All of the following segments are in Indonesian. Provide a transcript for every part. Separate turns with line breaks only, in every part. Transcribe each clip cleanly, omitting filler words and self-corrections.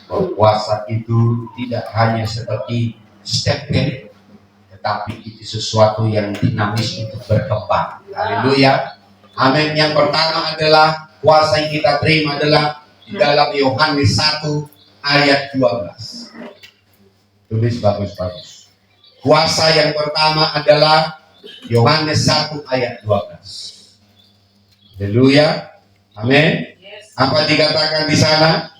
Puasa itu tidak hanya seperti stempel, tetapi itu sesuatu yang dinamis untuk berkembang. Haleluya. Amin. Yang pertama adalah puasa yang kita terima adalah di dalam Yohanes 1 ayat 12. Tulis bagus-bagus. Puasa yang pertama adalah Yohanes 1 ayat 12. Haleluya. Amin. Apa dikatakan di sana?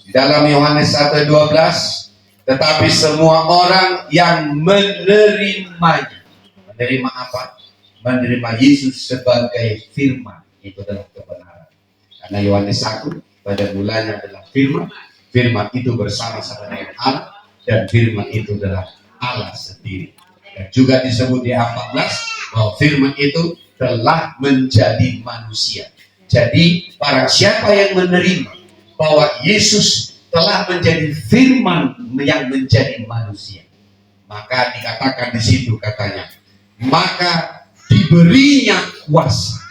Di dalam Yohanes 1 ayat 12. Tetapi semua orang yang menerimanya. Menerima apa? Menerima Yesus sebagai firman. Itu adalah kebenaran. Karena Yohanes 1 pada mulanya adalah firman. Firman itu bersama-sama dengan Allah. Dan firman itu adalah Allah sendiri. Dan juga disebut di 14 bahwa firman itu telah menjadi manusia. Jadi barang siapa yang menerima bahwa Yesus telah menjadi firman yang menjadi manusia, maka dikatakan di situ katanya, maka diberinya kuasa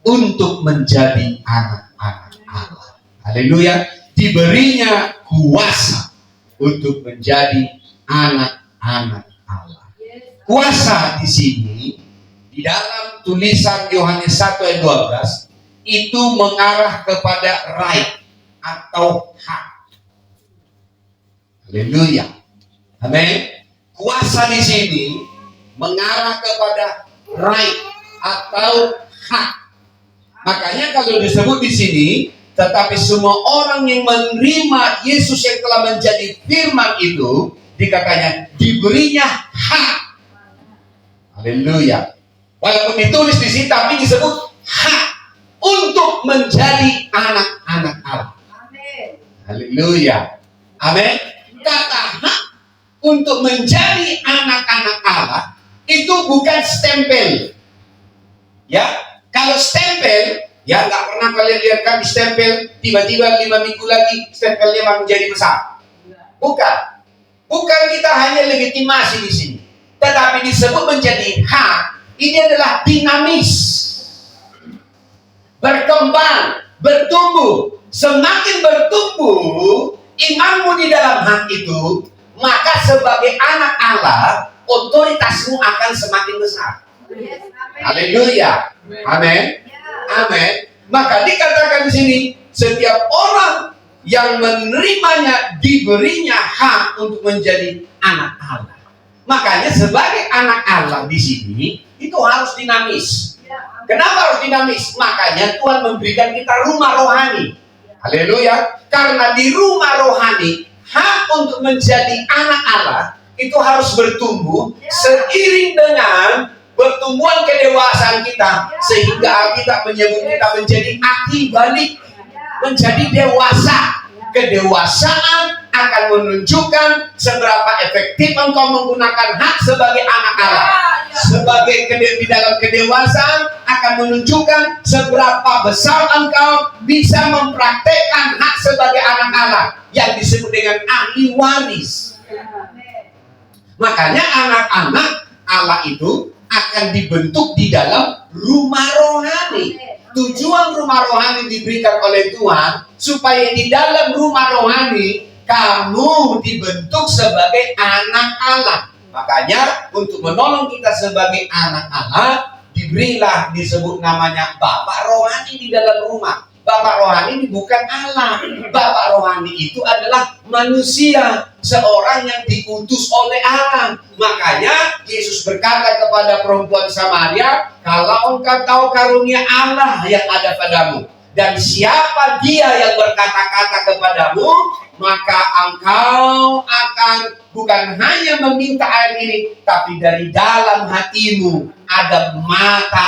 untuk menjadi anak-anak Allah. Haleluya. Diberinya kuasa untuk menjadi anak-anak Allah. Kuasa di sini di dalam tulisan Yohanes 1 ayat 12 itu mengarah kepada right atau hak. Haleluya. Amin. Kuasa di sini mengarah kepada right atau hak. Makanya kalau disebut di sini, tetapi semua orang yang menerima Yesus yang telah menjadi firman itu, dikatanya diberinya hak. Haleluya. Walaupun ditulis di sini, tapi disebut hak untuk menjadi anak-anak Allah. Haleluya. Amin. Kata hak untuk menjadi anak-anak Allah itu bukan stempel. Ya, kalau stempel, ya nggak pernah kalian lihat kan di stempel tiba-tiba 5 minggu lagi stempelnya menjadi besar. Bukan. Bukan, kita hanya legitimasi di sini. Tetapi disebut menjadi hak, ini adalah dinamis. Berkembang, bertumbuh. Semakin bertumbuh imanmu di dalam hak itu, maka sebagai anak Allah, otoritasmu akan semakin besar. Haleluya. Amin. Amin. Maka dikatakan di sini, setiap orang yang menerimanya diberinya hak untuk menjadi anak Allah. Makanya sebagai anak Allah di sini itu harus dinamis. Kenapa harus dinamis? Makanya Tuhan memberikan kita rumah rohani. Haleluya. Karena di rumah rohani, hak untuk menjadi anak Allah itu harus bertumbuh seiring dengan pertumbuhan kedewasaan kita, sehingga Alkitab menyebut kita menjadi aki balik, menjadi dewasa. Kedewasaan akan menunjukkan seberapa efektif engkau menggunakan hak sebagai anak Allah. Di dalam kedewasaan akan menunjukkan seberapa besar engkau bisa mempraktekkan hak sebagai anak Allah yang disebut dengan ahli waris. Makanya anak-anak Allah itu akan dibentuk di dalam rumah rohani. Tujuan rumah rohani diberikan oleh Tuhan supaya di dalam rumah rohani kamu dibentuk sebagai anak Allah. Makanya untuk menolong kita sebagai anak Allah, diberilah disebut namanya Bapak rohani di dalam rumah. Bapak rohani ini bukan Allah. Bapak rohani itu adalah manusia, seorang yang diutus oleh Allah. Makanya Yesus berkata kepada perempuan Samaria, kalau engkau tahu karunia Allah yang ada padamu, dan siapa dia yang berkata-kata kepadamu, maka engkau akan bukan hanya meminta air ini, tapi dari dalam hatimu ada mata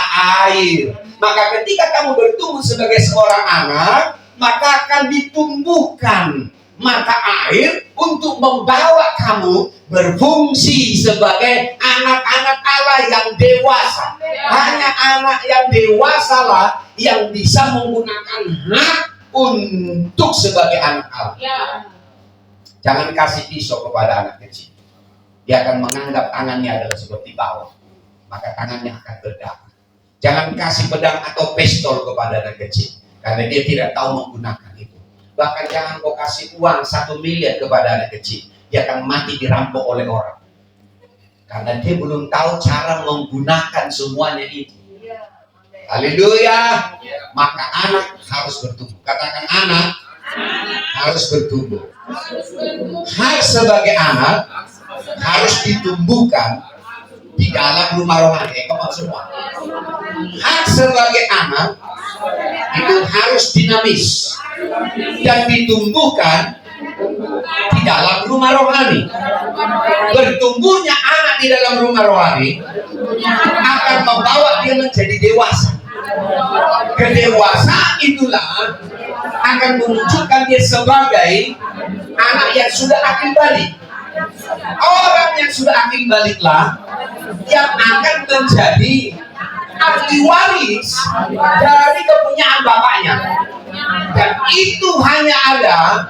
air. Maka ketika kamu bertumbuh sebagai seorang anak, maka akan ditumbuhkan mata air untuk membawa kamu berfungsi sebagai anak-anak Allah yang dewasa. Hanya anak yang dewasa lah yang bisa menggunakan hak untuk sebagai anak Allah. Jangan kasih pisau kepada anak kecil. Dia akan menganggap tangannya adalah seperti bawang, maka tangannya akan berdarah. Jangan kasih pedang atau pistol kepada anak kecil, karena dia tidak tahu menggunakan itu. Bahkan jangan kau kasih uang 1 miliar kepada anak kecil, dia akan mati dirampok oleh orang. Karena dia belum tahu cara menggunakan semuanya itu. Haleluya. Maka anak harus bertumbuh. Katakan anak harus bertumbuh. Hak sebagai anak harus ditumbuhkan di dalam rumah rohani. Kamu semua. Hak sebagai anak itu harus dinamis dan ditumbuhkan di dalam rumah rohani. Bertumbuhnya anak di dalam rumah rohani akan membawa dia menjadi dewasa. Kedewasaan itulah akan menunjukkan dia sebagai anak yang sudah akil balik. Orang yang sudah akil baliklah yang akan menjadi ahli waris dari kepunyaan bapaknya. Dan itu hanya ada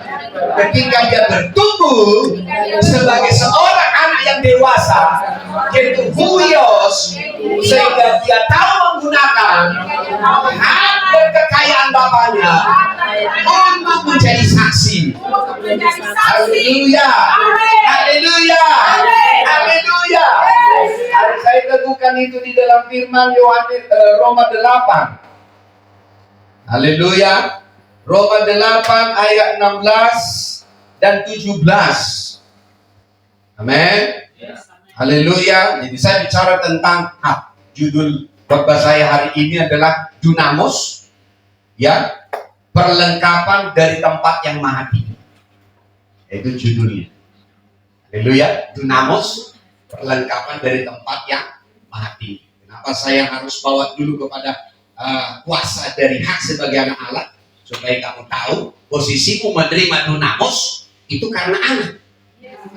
ketika dia bertumbuh sebagai seorang anak yang dewasa, yaitu huios, sehingga dia tahu menggunakan hak dan kekayaan bapaknya untuk menjadi saksi. Haleluya, haleluya, haleluya. Saya teguhkan itu di dalam firman Yohanes Roma 8. Haleluya. Roma 8 ayat 16 dan 17. Amin. Haleluya. Jadi saya bicara tentang judul khotbah saya hari ini adalah Dunamos, ya, perlengkapan dari tempat yang maha tinggi. Itu judulnya. Haleluya. Dunamos, perlengkapan dari tempat yang maha tinggi. Kenapa saya harus bawa dulu kepada kuasa dari hak sebagai anak Allah, supaya kamu tahu posisimu menerima dunamos itu karena anak.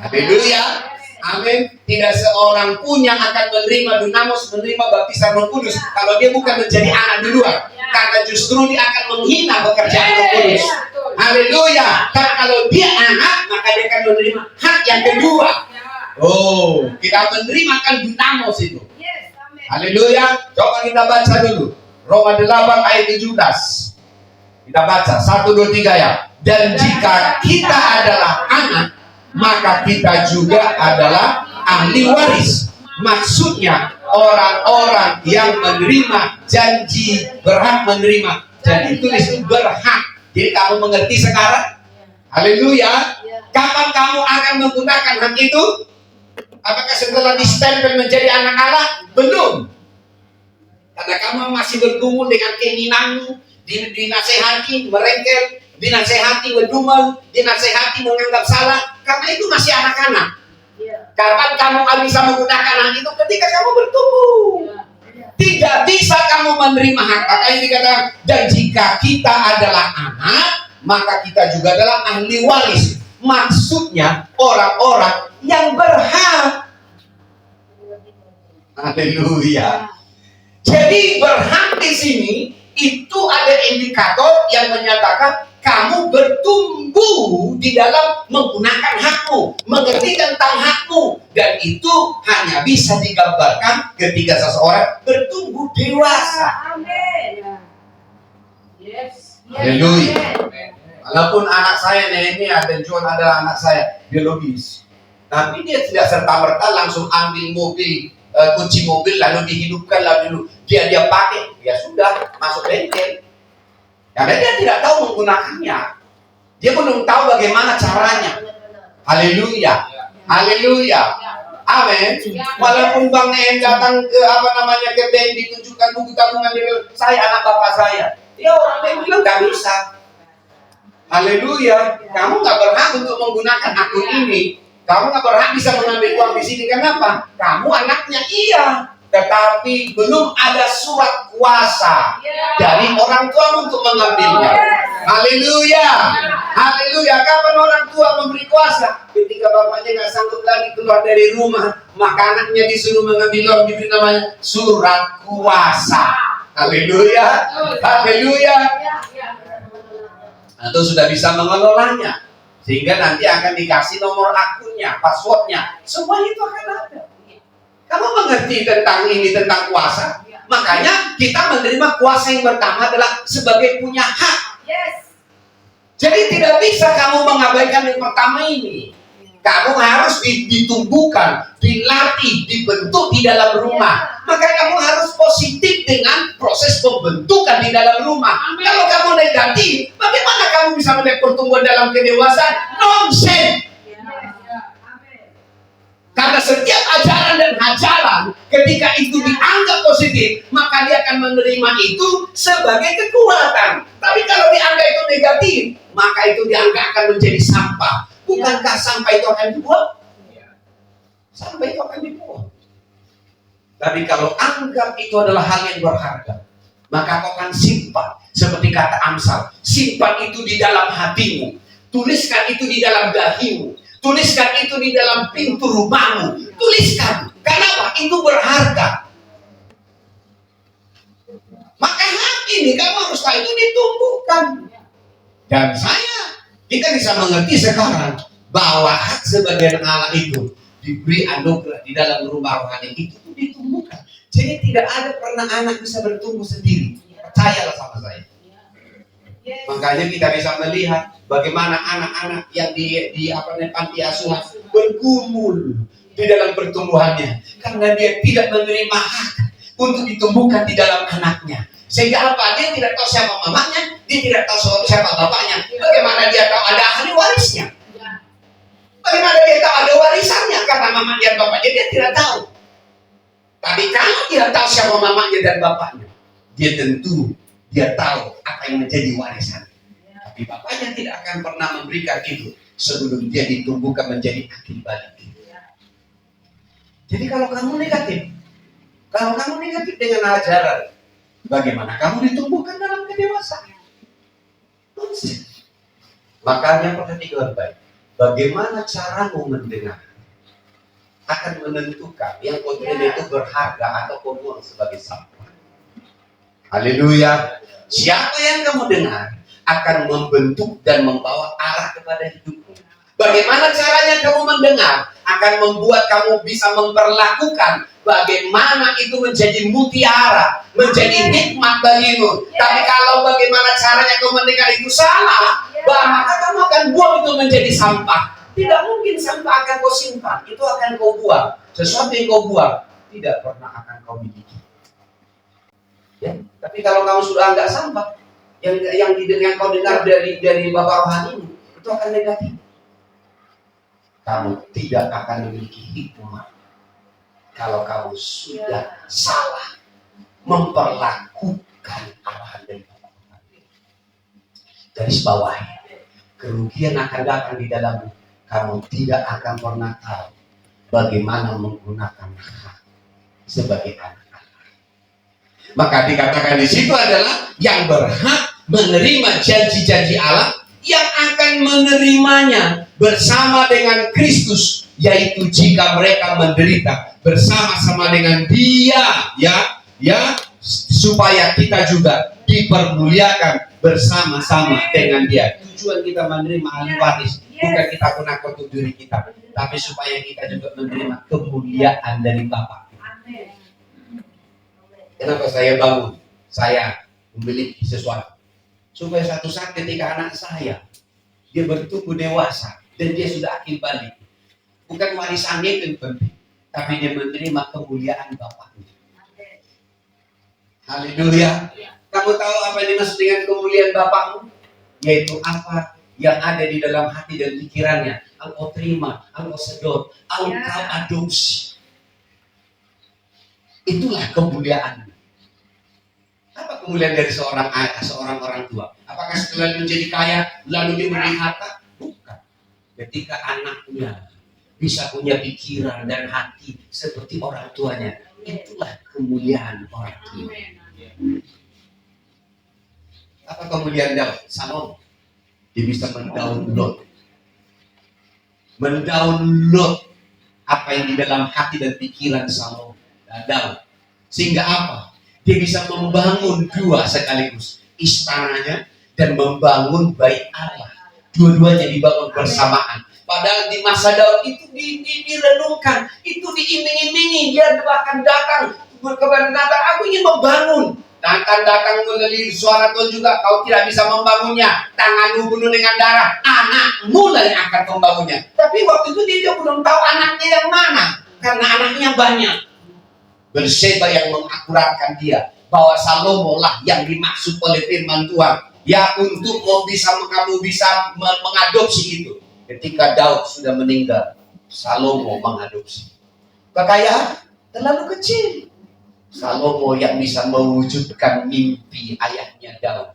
Haleluya, amin. Tidak seorang pun yang akan menerima dunamos, menerima baptisan Roh Kudus kalau dia bukan menjadi anak duluan, karena justru dia akan menghina pekerjaan Roh Kudus. Haleluya. Karena kalau dia anak, maka dia akan menerima hak yang kedua. Oh, kita menerima kan dunamos itu. Haleluya. Coba kita baca dulu Roma 8 ayat 17. Kita baca 1, 2, 3 ya. Dan jika kita adalah anak, maka kita juga adalah ahli waris. Maksudnya orang-orang yang menerima janji, berhak menerima. Dan ditulis itu berhak. Jadi kamu mengerti sekarang? Haleluya. Kapan kamu akan menggunakan hak itu? Apakah setelah distempel menjadi anak Allah? Belum. Karena kamu masih bergumul dengan keinginanmu, dinasehati, merengkel, dinasehati, berdumel, dinasehati, menganggap salah. Karena itu masih anak-anak. Kapan kamu bisa menggunakan hak itu? Ketika kamu bertumbuh. Tidak bisa kamu menerima hak. Makanya dikatakan, dan jika kita adalah anak, maka kita juga adalah ahli waris. Maksudnya orang-orang yang berhak. Haleluya. Jadi berhak di sini itu ada indikator yang menyatakan kamu bertumbuh di dalam menggunakan hakmu, mengerti tentang hakmu, dan itu hanya bisa digambarkan ketika seseorang bertumbuh dewasa. Amin. Yes. Haleluya. Walaupun anak saya ini dan John adalah anak saya biologis, tapi dia tidak serta-merta langsung ambil mobil, kunci mobil lalu dihidupkan lalu dia pakai, ya sudah masuk bengkel. Karena dia tidak tahu menggunakannya, dia belum tahu bagaimana caranya. Haleluya, haleluya, amin. Walaupun Bang Nehem datang ke ke bank ditunjukkan buku tabungan dia, saya anak bapak saya, ya orang bank bilang nggak bisa. Haleluya, kamu nggak berhak untuk menggunakan akun ini. Kamu nggak berhak bisa mengambil uang di sini. Kenapa? Kamu anaknya iya, tetapi belum ada surat kuasa dari orang tua untuk mengambilnya. Haleluya, haleluya. Kapan orang tua memberi kuasa? Ketika bapaknya nggak sanggup lagi keluar dari rumah, maka anaknya disuruh mengambil uang, diberi namanya surat kuasa. Haleluya, haleluya. Atau sudah bisa mengelolanya. Sehingga nanti akan dikasih nomor akunnya, passwordnya. Semua itu akan ada. Kamu mengerti tentang ini, tentang kuasa? Makanya kita menerima kuasa yang pertama adalah sebagai punya hak. Yes. Jadi tidak bisa kamu mengabaikan yang pertama ini. Kamu harus ditumbuhkan, dilatih, dibentuk di dalam rumah. Maka kamu harus positif dengan proses pembentukan di dalam rumah. Kalau kamu negatif, bagaimana kamu bisa melihat pertumbuhan dalam kedewasaan? Nonsense. Karena setiap ajaran dan hajaran, ketika itu dianggap positif, maka dia akan menerima itu sebagai kekuatan. Tapi kalau dianggap itu negatif, maka itu dianggap akan menjadi sampah. Bukankah sampah itu akan dibuang? Sampah itu akan dibuang. Tapi kalau anggap itu adalah hal yang berharga, maka kau akan simpan. Seperti kata Amsal, simpan itu di dalam hatimu. Tuliskan itu di dalam dahimu. Tuliskan itu di dalam pintu rumahmu. Tuliskan. Kenapa? Itu berharga. Maka hati ini kamu harus tahu itu ditumbuhkan. Dan kita bisa mengerti sekarang bahwa hak sebagai anak itu diberi anugerah di dalam rumah rohani itu ditumbuhkan. Jadi tidak ada pernah anak bisa bertumbuh sendiri. Percayalah sama saya. Makanya kita bisa melihat bagaimana anak-anak yang di panti asuhan bergumul di dalam pertumbuhannya karena dia tidak menerima hak untuk ditumbuhkan di dalam anaknya. Sehingga apa? Dia tidak tahu siapa mamanya, dia tidak tahu siapa bapaknya. Bagaimana dia tahu ada ahli warisnya? Bagaimana dia tahu ada warisannya? Karena mamanya dan bapaknya dia tidak tahu. Tapi kalau dia tahu siapa mamanya dan bapaknya, dia tentu dia tahu apa yang menjadi warisan. Tapi bapaknya tidak akan pernah memberikan itu sebelum dia ditumbuhkan menjadi akil balik. Jadi kalau kamu negatif dengan ajaran, bagaimana kamu ditumbuhkan dalam kedewasaan? Makanya perhatikan baik. Bagaimana caramu mendengar akan menentukan yang kau terima itu berharga ataupun buang sebagai sampah. Haleluya. Siapa yang kamu dengar akan membentuk dan membawa arah kepada hidupmu. Bagaimana caranya kamu mendengar akan membuat kamu bisa memperlakukan bagaimana itu menjadi mutiara, menjadi nikmat bagimu. Tapi kalau bagaimana caranya kamu mendengar itu salah, maka kamu akan buang itu menjadi sampah. Tidak mungkin sampah akan kau simpan, itu akan kau buang. Sesuatu yang kau buang tidak pernah akan kau miliki. Ya, tapi kalau kamu sudah anggap sampah, yang kau dengar dari Bapak rohani itu akan negatif. Kamu tidak akan memiliki hikmah kalau kamu sudah salah memperlakukan arahan dari Bapak rohani. Garis bawah, kerugian akan datang di dalammu. Kamu tidak akan pernah tahu bagaimana menggunakan hak sebagai anak. Maka dikatakan di situ adalah yang berhak menerima janji-janji Allah yang akan menerimanya bersama dengan Kristus, yaitu jika mereka menderita bersama-sama dengan Dia, ya, supaya kita juga dipermuliakan bersama-sama dengan Dia. Tujuan kita menerima ahli waris bukan kita gunakan untuk diri kita, tapi supaya kita juga menerima kemuliaan dari Bapa. Kenapa saya bangun? Saya memiliki sesuatu supaya suatu saat ketika anak saya dia bertumbuh dewasa dan dia sudah akil balik, bukan warisannya itu yang penting, tapi dia menerima kemuliaan Bapaknya. Haleluya. Kamu tahu apa yang dimaksud dengan kemuliaan Bapakmu? Yaitu apa yang ada di dalam hati dan pikirannya. Engkau terima, engkau sedot, engkau adopsi. Itulah kemuliaan. Apa kemuliaan dari seorang orang tua? Apakah setelah menjadi kaya lalu dia memberi harta? Bukan. Ketika anaknya bisa punya pikiran dan hati seperti orang tuanya, itulah kemuliaan orang tua. Apa kemuliaan Daud? Salomo. Dia bisa mendownload apa yang di dalam hati dan pikiran Salomo, Daud. Sehingga apa? Dia bisa membangun dua sekaligus, istananya dan membangun bait Allah. Dua-duanya dibangun bersamaan. Padahal di masa Daud itu direnungkan, itu diiming-imingi, dia bahkan datang kepada Nathan, aku ingin membangun. Datang melalui suara Tuhan juga, kau tidak bisa membangunnya. Tanganmu penuh dengan darah, anakmu lah yang akan membangunnya. Tapi waktu itu dia belum tahu anaknya yang mana, karena anaknya banyak. Berseba yang mengakuratkan dia bahwa Salomo lah yang dimaksud oleh firman Tuhan. Ya, untuk kamu bisa mengadopsi itu. Ketika Daud sudah meninggal, Salomo mengadopsi. Kekayaan terlalu kecil. Salomo yang bisa mewujudkan mimpi ayahnya Daud.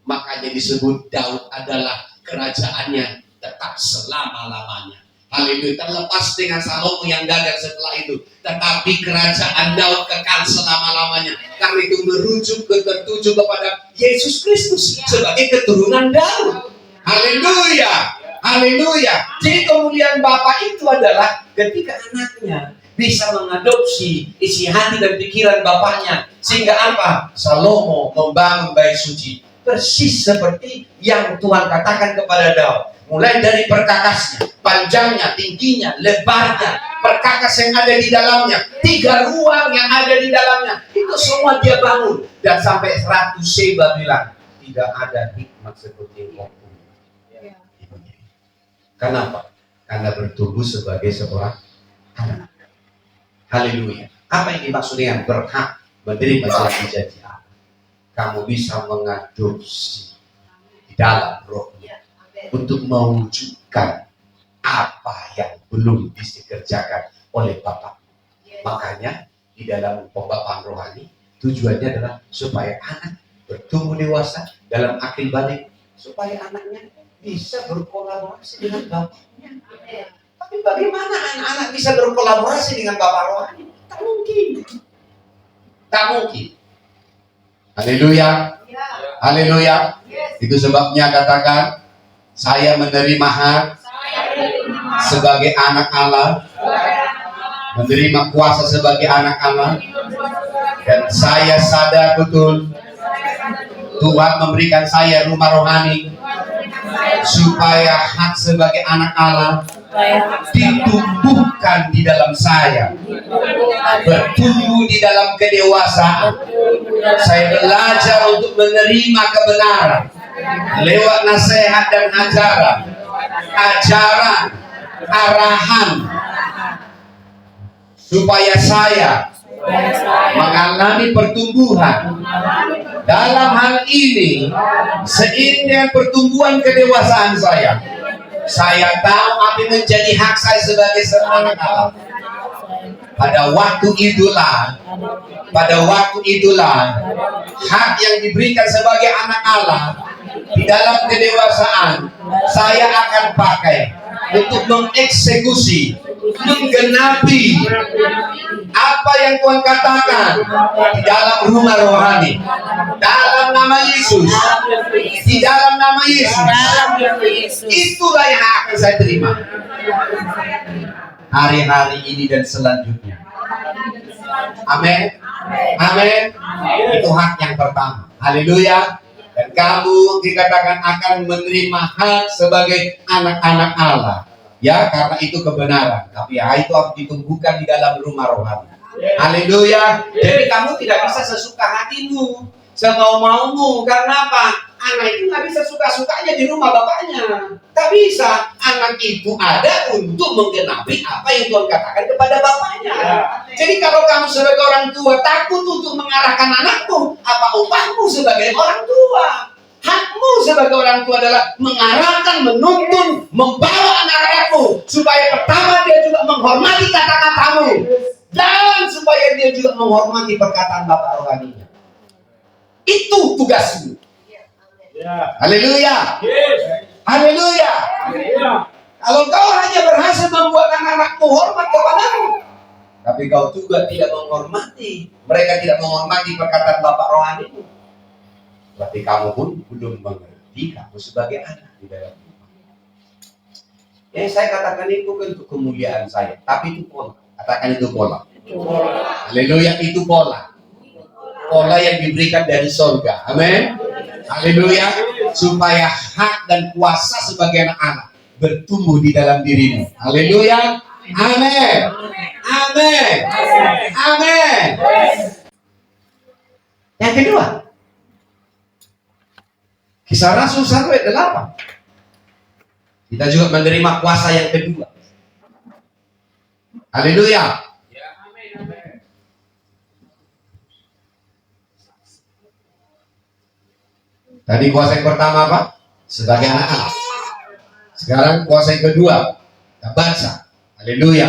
Makanya disebut Daud adalah kerajaannya tetap selama-lamanya. Haleluya. Terlepas dengan Salomo yang gagal setelah itu, tetapi kerajaan Daud kekal selama-lamanya. Karena itu merujuk tertuju kepada Yesus Kristus sebagai keturunan Daud. Haleluya. Haleluya. Jadi kemuliaan Bapa itu adalah ketika anaknya bisa mengadopsi isi hati dan pikiran bapaknya. Sehingga apa? Salomo membangun bait suci. Persis seperti yang Tuhan katakan kepada Daud. Mulai dari perkakasnya, panjangnya, tingginya, lebarnya, perkakas yang ada di dalamnya, 3 ruang yang ada di dalamnya. Itu semua dia bangun. Dan sampai Ratu Seba bilang, tidak ada hikmat seperti yang kau punya. Kenapa? Karena bertumbuh sebagai seorang anak. Haleluya. Apa yang dimaksud dengan berhak menerima janji Allah? Kamu bisa mengadopsi di dalam rohnya untuk mewujudkan apa yang belum dikerjakan oleh Bapa. Makanya di dalam pembapaan rohani tujuannya adalah supaya anak bertumbuh dewasa dalam akil balik, supaya anaknya bisa berkolaborasi dengan bapaknya. Tapi bagaimana anak-anak bisa berkolaborasi dengan Bapak rohani? Tak mungkin. Tak mungkin. Haleluya. Haleluya. Itu sebabnya katakan, saya menerima hak sebagai anak Allah, menerima kuasa sebagai anak Allah, dan saya sadar betul Tuhan memberikan saya rumah rohani supaya hak sebagai anak Allah ditumbuhkan di dalam saya, bertumbuh di dalam kedewasaan. Saya belajar untuk menerima kebenaran lewat nasihat dan ajaran, arahan, supaya saya mengalami pertumbuhan. Dalam hal ini, seiring dengan pertumbuhan kedewasaan saya tahu apa yang menjadi hak saya sebagai seorang anak Allah. Pada waktu itulah hak yang diberikan sebagai anak Allah di dalam kedewasaan saya akan pakai untuk mengeksekusi, menggenapi apa yang Tuhan katakan di dalam rumah rohani, dalam nama Yesus, di dalam nama Yesus. Itulah yang akan saya terima hari-hari ini dan selanjutnya. Amin. Amin. Itu hak yang pertama. Haleluya. Dan kamu dikatakan akan menerima hak sebagai anak-anak Allah. Ya, karena itu kebenaran. Tapi ya, itu harus ditumbuhkan di dalam rumah rohani. Haleluya. Jadi kamu tidak bisa sesuka hatimu, semau-maumu. Karena apa? Anak itu nggak bisa suka-sukanya di rumah bapaknya. Tak bisa. Anak itu ada untuk menggenapi apa yang Tuhan katakan kepada bapaknya. Jadi kalau kamu sebagai orang tua takut untuk mengarahkan anakmu, apa upahmu sebagai orang tua? Hakmu sebagai orang tua adalah mengarahkan, menuntun, membawa anak-anakmu supaya pertama dia juga menghormati kata-katamu, dan supaya dia juga menghormati perkataan Bapak rohaninya. Itu tugasmu. Haleluya. Haleluya. Kalau kau hanya berhasil membuat anak-anakmu hormat kepadamu, tapi kau juga tidak menghormati, mereka tidak menghormati perkataan Bapak rohanimu, berarti kamu pun belum mengerti kamu sebagai anak di dalam rumah. Yang saya katakan itu untuk kemuliaan saya, tapi itu pola. Katakan itu pola. Haleluya, itu pola. Pola yang diberikan dari surga. Amin. Haleluya. Supaya hak dan kuasa sebagai anak-anak bertumbuh di dalam dirimu. Haleluya. Amin. Amin. Amin. Yang kedua, Kisah Rasul 1 ayat 8. Kita juga menerima kuasa yang kedua. Haleluya. Tadi kuasa yang pertama apa? Sebagai anak-anak. Sekarang kuasa yang kedua. Kita baca. Haleluya.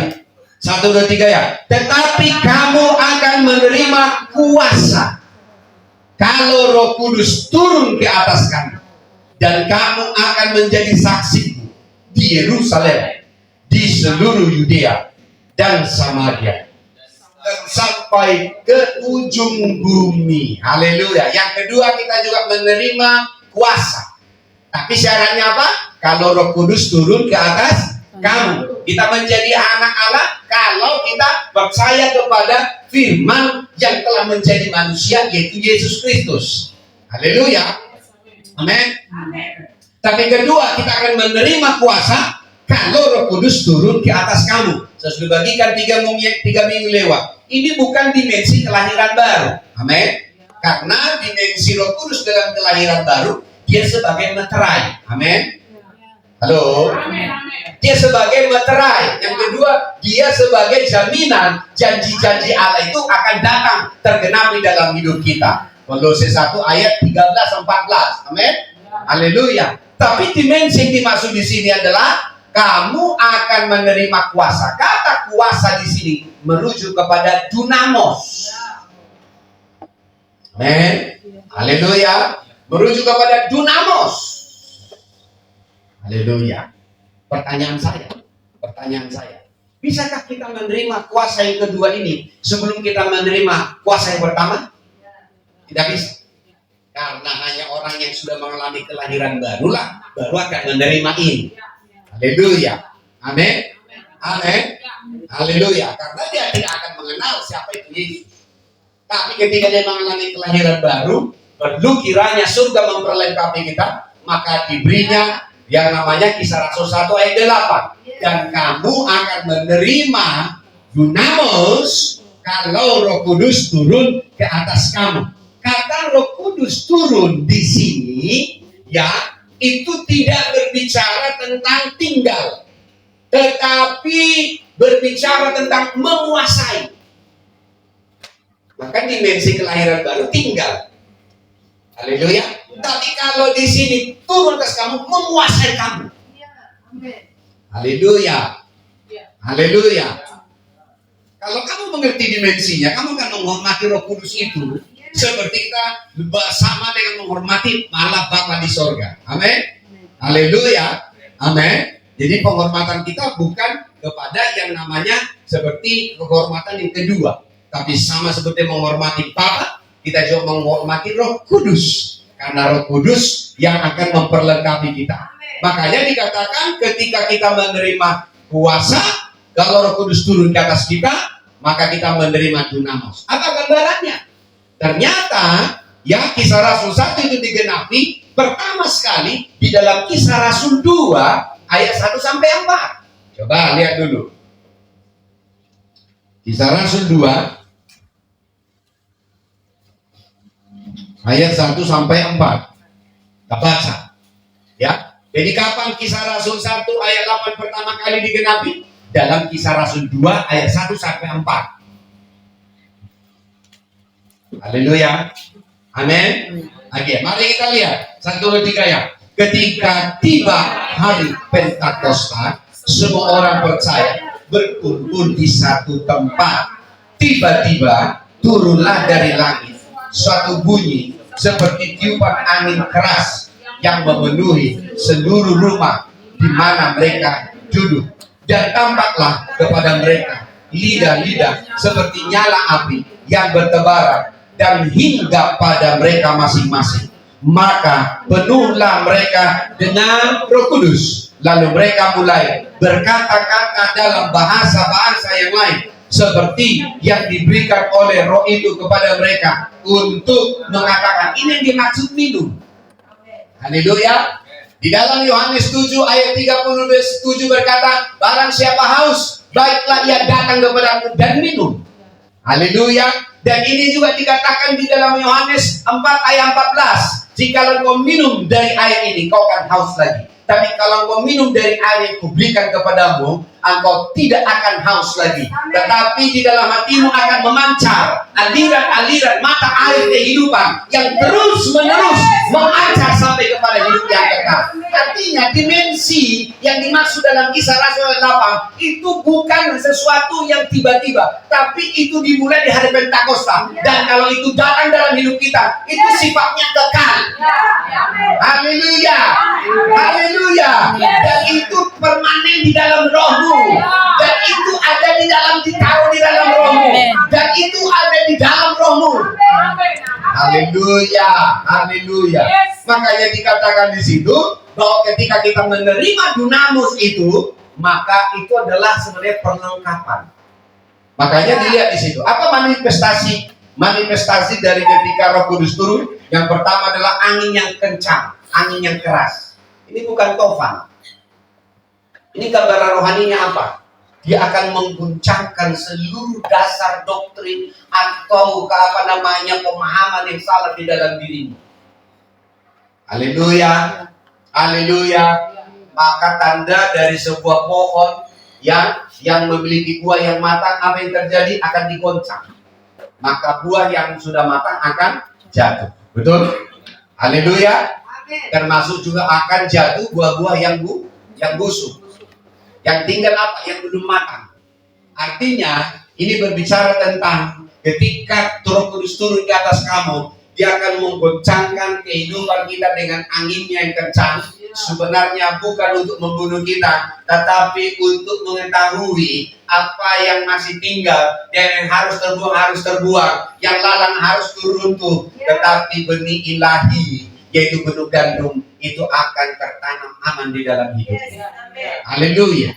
1, 2, 3 ya. Tetapi kamu akan menerima kuasa kalau Roh Kudus turun ke atas kamu, dan kamu akan menjadi saksiku di Yerusalem, di seluruh Yudea dan Samaria, sampai ke ujung bumi. Haleluya. Yang kedua, kita juga menerima kuasa. Tapi syaratnya apa? Kalau Roh Kudus turun ke atas kamu. Kita menjadi anak Allah kalau kita percaya kepada firman yang telah menjadi manusia, yaitu Yesus Kristus. Haleluya. Amin. Tapi kedua, kita akan menerima kuasa kalau Roh Kudus turun ke atas kamu. Saya sudah bagikan 3 minggu lewat. Ini bukan dimensi kelahiran baru. Amin. Karena dimensi Roh Kudus dalam kelahiran baru, dia sebagai meterai. Amin. Halo. Dia sebagai meterai. Yang kedua, dia sebagai jaminan janji-janji Allah itu akan datang tergenapi dalam hidup kita. Kolose 1 ayat 13-14. Amin. Haleluya. Tapi dimensi yang dimaksud di sini adalah kamu akan menerima kuasa. Kata kuasa di sini merujuk kepada dunamos. Amin. Haleluya. Merujuk kepada dunamos. Haleluya. Pertanyaan saya, bisakah kita menerima kuasa yang kedua ini sebelum kita menerima kuasa yang pertama? Tidak bisa. Karena hanya orang yang sudah mengalami kelahiran barulah baru akan menerima ini. Haleluya. Amin. Amin. Haleluya. Karena dia tidak akan mengenal siapa itu Yesus. Tapi ketika dia mengalami kelahiran baru, perlu kiranya surga memperlengkapi kita, maka diberinya yang namanya Kisah Rasul 1 ayat 8. Dan kamu akan menerima dunamos kalau Roh Kudus turun ke atas kamu. Kata Roh Kudus turun di sini, ya, itu tidak berbicara tentang tinggal, tetapi berbicara tentang menguasai. Maka dimensi kelahiran baru tinggal. Haleluya. Tapi kalau di sini turun ke kamu, menguasai kamu. Haleluya. Haleluya. Kalau kamu mengerti dimensinya, kamu akan menghormati Roh Kudus itu seperti kita sama dengan menghormati Allah Bapa di sorga. Amin. Haleluya. Amin. Jadi penghormatan kita bukan kepada yang namanya seperti penghormatan yang kedua, tapi sama seperti menghormati Bapa, kita juga menghormati Roh Kudus. Karena Roh Kudus yang akan memperlengkapi kita. Makanya dikatakan ketika kita menerima kuasa, kalau Roh Kudus turun ke atas kita, maka kita menerima dunamos. Apa gambarannya? Ternyata ya Kisah Rasul 1 itu digenapi pertama sekali di dalam Kisah Rasul 2 ayat 1-4. Coba lihat dulu. Kisah Rasul 2 ayat 1-4. Kita baca. Ya. Jadi kapan Kisah Rasul 1 ayat 8 pertama kali digenapi? Dalam Kisah Rasul 2 ayat 1-4. Haleluya. Amin. Oke, mari kita lihat 1, 2, 3 ya. Ketika tiba hari Pentakosta, semua orang percaya berkumpul di satu tempat. Tiba-tiba turunlah dari langit suatu bunyi seperti tiupan angin keras yang memenuhi seluruh rumah di mana mereka duduk, dan tampaklah kepada mereka lidah-lidah seperti nyala api yang bertebaran dan hingga pada mereka masing-masing. Maka penuhlah mereka dengan Roh Kudus, lalu mereka mulai berkata-kata dalam bahasa-bahasa yang lain seperti yang diberikan oleh Roh itu kepada mereka untuk mengatakan. Ini yang dimaksud minum. Haleluya. Di dalam Yohanes 7 ayat 37 berkata, barang siapa haus, baiklah ia datang kepadaku dan minum. Haleluya. Dan ini juga dikatakan di dalam Yohanes 4 ayat 14. Jikalau kau minum dari air ini, kau akan haus lagi. Tapi kalau kau minum dari air yang kuberikan kepadamu, engkau tidak akan haus lagi. Tetapi di dalam hatimu akan memancar aliran-aliran mata air kehidupan yang terus-menerus memancar sampai kepada hidup yang kekal. Artinya dimensi yang dimaksud dalam Kisah Rasul 8 itu bukan sesuatu yang tiba-tiba, tapi itu dimulai di hari Pentakosta. Dan kalau itu datang dalam hidup kita, itu sifatnya kekal. Haleluya, haleluya. Dan itu permanen di dalam rohmu. Dan itu ada di dalam, ditaruh di dalam rohmu. Dan itu ada di dalam rohmu. Haleluya, haleluya. Makanya dikatakan di situ bahwa ketika kita menerima dunamus itu, maka itu adalah sebenarnya perlengkapan. Makanya dilihat di situ. Apa manifestasi? Manifestasi dari ketika Roh Kudus turun. Yang pertama adalah angin yang kencang, angin yang keras. Ini bukan tofan. Ini gambaran rohaninya apa? Dia akan mengguncangkan seluruh dasar doktrin atau pemahaman yang salah di dalam dirimu. Haleluya, haleluya. Maka tanda dari sebuah pohon yang memiliki buah yang matang, apa yang terjadi? Akan digoncang. Maka buah yang sudah matang akan jatuh. Betul? Haleluya. Termasuk juga akan jatuh buah-buah yang busuk. Yang tinggal apa? Yang belum matang. Artinya ini berbicara tentang ketika Roh Kudus turun di atas kamu, dia akan menggoncangkan kehidupan kita dengan anginnya yang kencang. Sebenarnya bukan untuk membunuh kita, tetapi untuk mengetahui apa yang masih tinggal. Dan yang harus terbuang, yang lalang harus runtuh. Tetapi benih ilahi, yaitu benih gandum, itu akan tertanam aman di dalam hidupnya. Haleluya.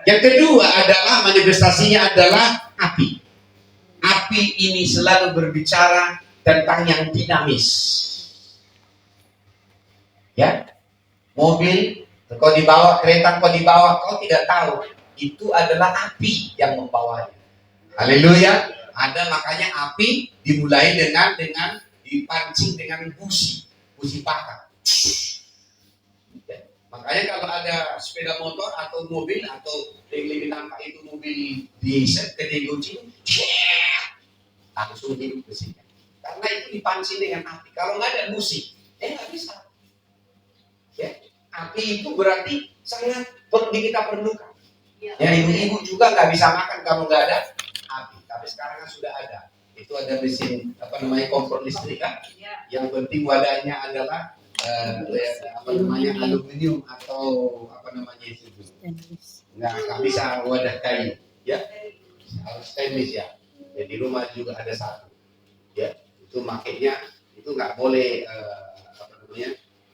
Yang kedua adalah manifestasinya adalah api. Api ini selalu berbicara tentang yang dinamis. Ya, mobil kau dibawa, kereta kau dibawa, kau tidak tahu itu adalah api yang membawanya. Haleluya. Ada makanya api dimulai dengan dipancing dengan busi bakar. Makanya kalau ada sepeda motor atau mobil atau lebih nampak itu mobil diesel ketika diuji, langsung hidup besinya. Karena itu dipancing dengan api. Kalau nggak ada busi, nggak bisa. Ya, api itu berarti sangat kita perlukan. Ya, ibu-ibu juga nggak bisa makan kalau nggak ada api. Tapi sekarang kan sudah ada. Itu ada mesin kompor listrik kan. Yang penting wadahnya adalah aluminium atau itu. Nggak bisa wadah kayu. Ya, harus stainless ya. Di rumah juga ada satu. Ya, itu makanya itu nggak boleh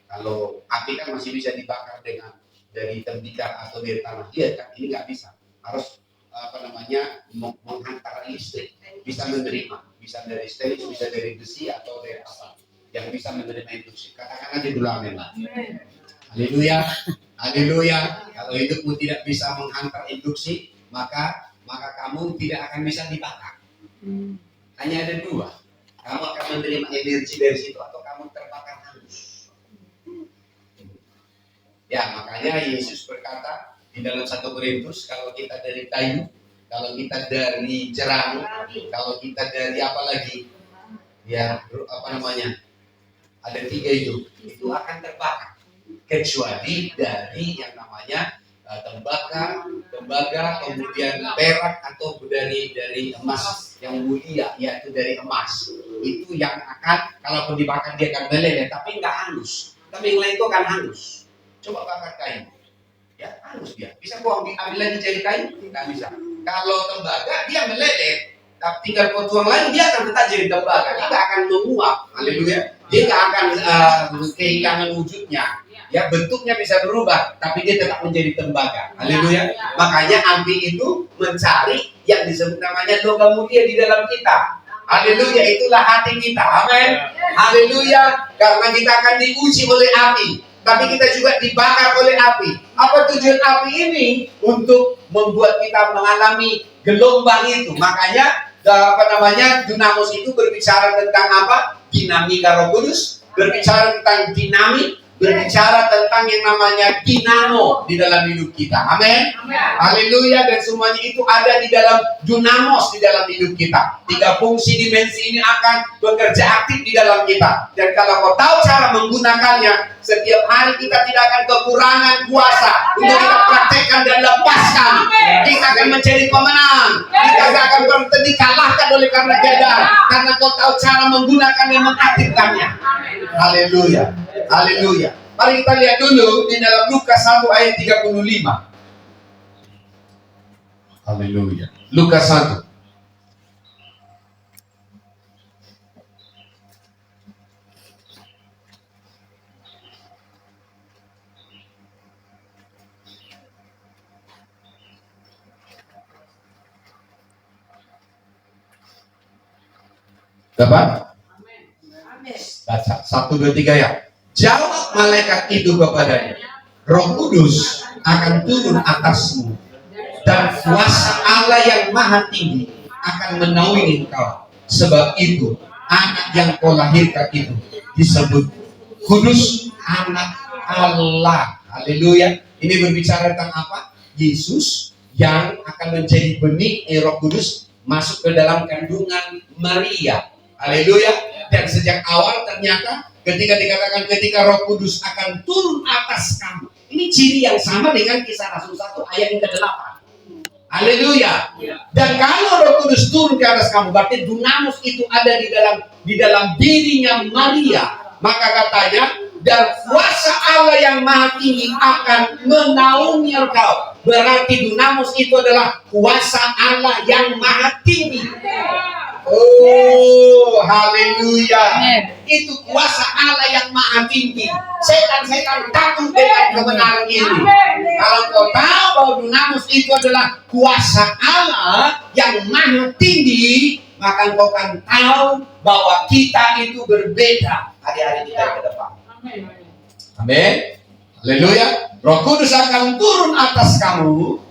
kalau api kan masih bisa dibakar dari tembikar atau dari tanah liat kan, ini nggak bisa. Harus menghantar listrik, bisa menerima, bisa dari stainless, bisa dari besi atau dari apa yang bisa menerima induksi. Katakan aja dulu amin. Haleluya, haleluya. Kalau hidupmu tidak bisa menghantar induksi, maka kamu tidak akan bisa dibakar. Hanya ada dua. Kamu akan menerima energi dari situ atau kamu terbakar hangus. Ya, makanya Yesus berkata di dalam 1 Korintus, kalau kita dari kayu, kalau kita dari jerami, kalau kita dari apa lagi? Ya, ada 3 itu akan terbakar. Kecuali dari yang namanya tembaga, kemudian perak atau dari emas yang mulia, yaitu dari emas. Itu yang akan, kalaupun dibakar dia akan meleleh, tapi nggak hangus. Tapi yang lain itu akan hangus. Coba bakar kayu, ya hangus dia. Bisa kau ambil lagi jadi kayu? Nggak bisa. Kalau tembaga dia meleleh, tapi tinggal kau tuang lagi dia akan tetap jadi tembaga. Dia nggak akan menguap. Haleluya. Dia nggak akan kehilangan wujudnya. Ya, bentuknya bisa berubah, tapi dia tetap menjadi tembaga. Haleluya. Makanya api itu mencari yang disebut namanya logam mulia di dalam kita. Haleluya, itulah hati kita. Amin. Haleluya. Karena kita akan diuji oleh api, tapi kita juga dibakar oleh api. Apa tujuan api ini? Untuk membuat kita mengalami gelombang itu. Makanya Dunamis itu berbicara tentang apa? Dinamika Roh Kudus, berbicara tentang dinamik, berbicara tentang yang namanya dinamo di dalam hidup kita. Amin. Haleluya. Dan semuanya itu ada di dalam dunamos di dalam hidup kita. 3 fungsi dimensi ini akan bekerja aktif di dalam kita. Dan kalau kau tahu cara menggunakannya, setiap hari kita tidak akan kekurangan kuasa untuk kita praktekkan dan lepaskan. Kita akan menjadi pemenang. Kita akan dikalahkan oleh karena keadaan. Karena kau tahu cara menggunakan dan mengaktifkannya. Haleluya. Haleluya. Mari kita lihat dulu di dalam Lukas 1 ayat 35. Haleluya. Lukas 1. Dapat? Baca 1, 2, 3 ya. Jawab malaikat itu kepadanya, Roh Kudus akan turun atasmu dan kuasa Allah yang Maha Tinggi akan menaungi engkau. Sebab itu anak yang kau lahirkan itu disebut kudus, anak Allah. Haleluya. Ini berbicara tentang apa? Yesus yang akan menjadi benih Roh Kudus masuk ke dalam kandungan Maria. Haleluya. Dan sejak awal ternyata ketika dikatakan ketika Roh Kudus akan turun atas kamu, ini ciri yang sama dengan Kisah Rasul 1 ayat yang ke-8. Haleluya. Dan kalau Roh Kudus turun ke atas kamu, berarti dunamus itu ada di dalam dirinya Maria. Maka katanya, dan kuasa Allah yang Maha Tinggi akan menaungi engkau. Berarti dunamus itu adalah kuasa Allah yang Maha Tinggi. Oh, haleluya. Itu kuasa Allah yang Maha Tinggi. Setan-setan takut dengan kebenaran ini. Kalau kau tahu bahwa dunamus itu adalah kuasa Allah yang Maha Tinggi, maka kau akan tahu bahwa kita itu berbeda hari-hari kita ke depan. Amin. Haleluya. Roh Kudus akan turun atas kamu.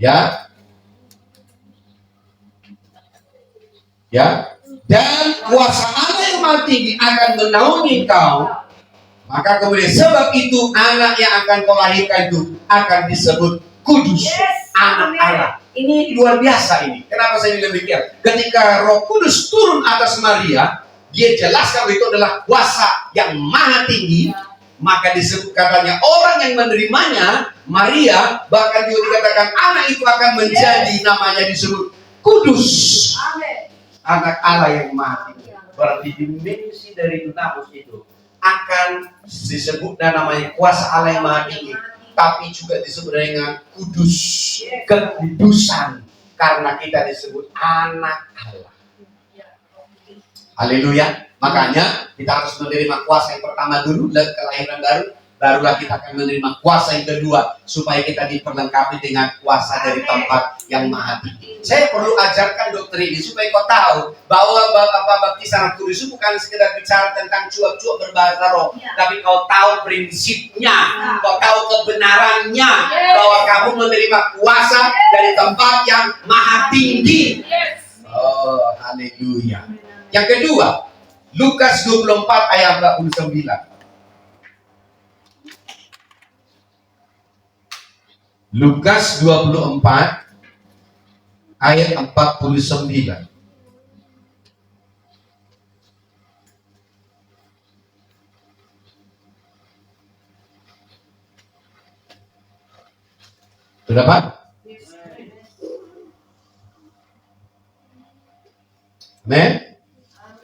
Ya. Ya, dan kuasa Allah yang Maha Tinggi akan menaungi engkau. Maka kemudian sebab itu anak yang akan kau lahirkan itu akan disebut kudus, anak Allah. Ini luar biasa ini. Kenapa saya bilang demikian? Ketika Roh Kudus turun atas Maria, dia jelaskan itu adalah kuasa yang Maha Tinggi. Maka disebut katanya orang yang menerimanya, Maria, bahkan juga dikatakan anak itu akan menjadi namanya disebut kudus. Anak Allah yang Maha Tinggi. Berarti dimensi dari dunamus itu akan disebut namanya kuasa Allah yang Maha Tinggi, tapi juga disebut dengan kudus, kekudusan, karena kita disebut anak Allah. Haleluya. Makanya kita harus menerima kuasa yang pertama dulu, kelahiran baru, barulah kita akan menerima kuasa yang kedua, supaya kita diperlengkapi dengan kuasa dari tempat yang Maha Tinggi. Saya perlu ajarkan doktrin ini supaya kau tahu bahwa baptisan Roh Kudus itu bukan sekedar bicara tentang cuap-cuap berbahasa roh, tapi kau tahu prinsipnya, kau tahu kebenarannya, bahwa kamu menerima kuasa dari tempat yang Maha Tinggi. Oh, haleluya. Yang kedua, Lukas 24 ayat 49. Lukas 24 ayat 49. Sudah Pak? Amin.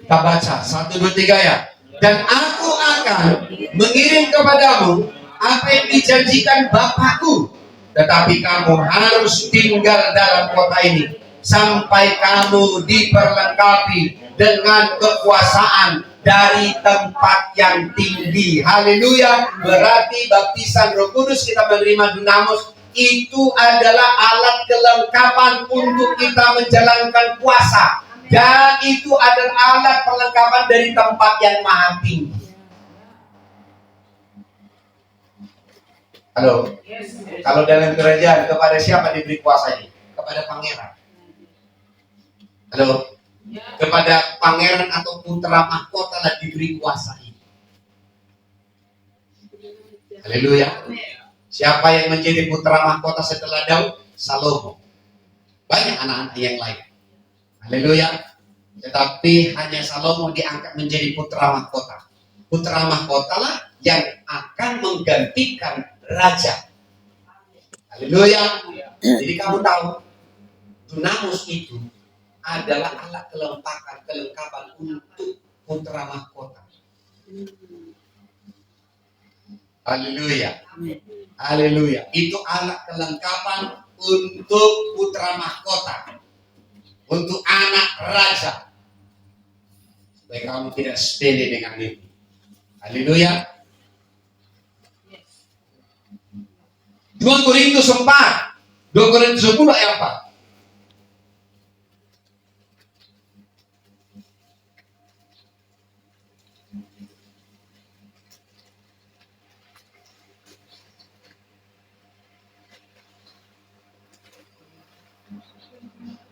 Kita baca 1, 2, 3 ya. Dan aku akan mengirim kepadamu apa yang dijanjikan Bapakku, tetapi kamu harus tinggal dalam kota ini sampai kamu diperlengkapi dengan kekuasaan dari tempat yang tinggi. Haleluya. Berarti baptisan Roh Kudus, kita menerima dunamus, itu adalah alat kelengkapan untuk kita menjalankan kuasa. Dan itu adalah alat perlengkapan dari tempat yang Maha Tinggi. Halo. Kalau dalam kerajaan kepada siapa diberi kuasa ini? Kepada pangeran. Halo, kepada pangeran atau putra mahkota lah diberi kuasa ini. Haleluya. Siapa yang menjadi putra mahkota setelah Daud? Salomo. Banyak anak-anak yang lain. Haleluya. Tetapi hanya Salomo diangkat menjadi putra mahkota. Putra mahkota lah yang akan menggantikan raja. Haleluya. Jadi kamu tahu, dunamus itu adalah alat kelengkapan untuk putra mahkota. Haleluya. Haleluya. Itu alat kelengkapan untuk putra mahkota. Untuk anak raja. Supaya kamu tidak sepele dengan itu. Haleluya. 2 Korintus 4. 2 Korintus 10 ayat 4.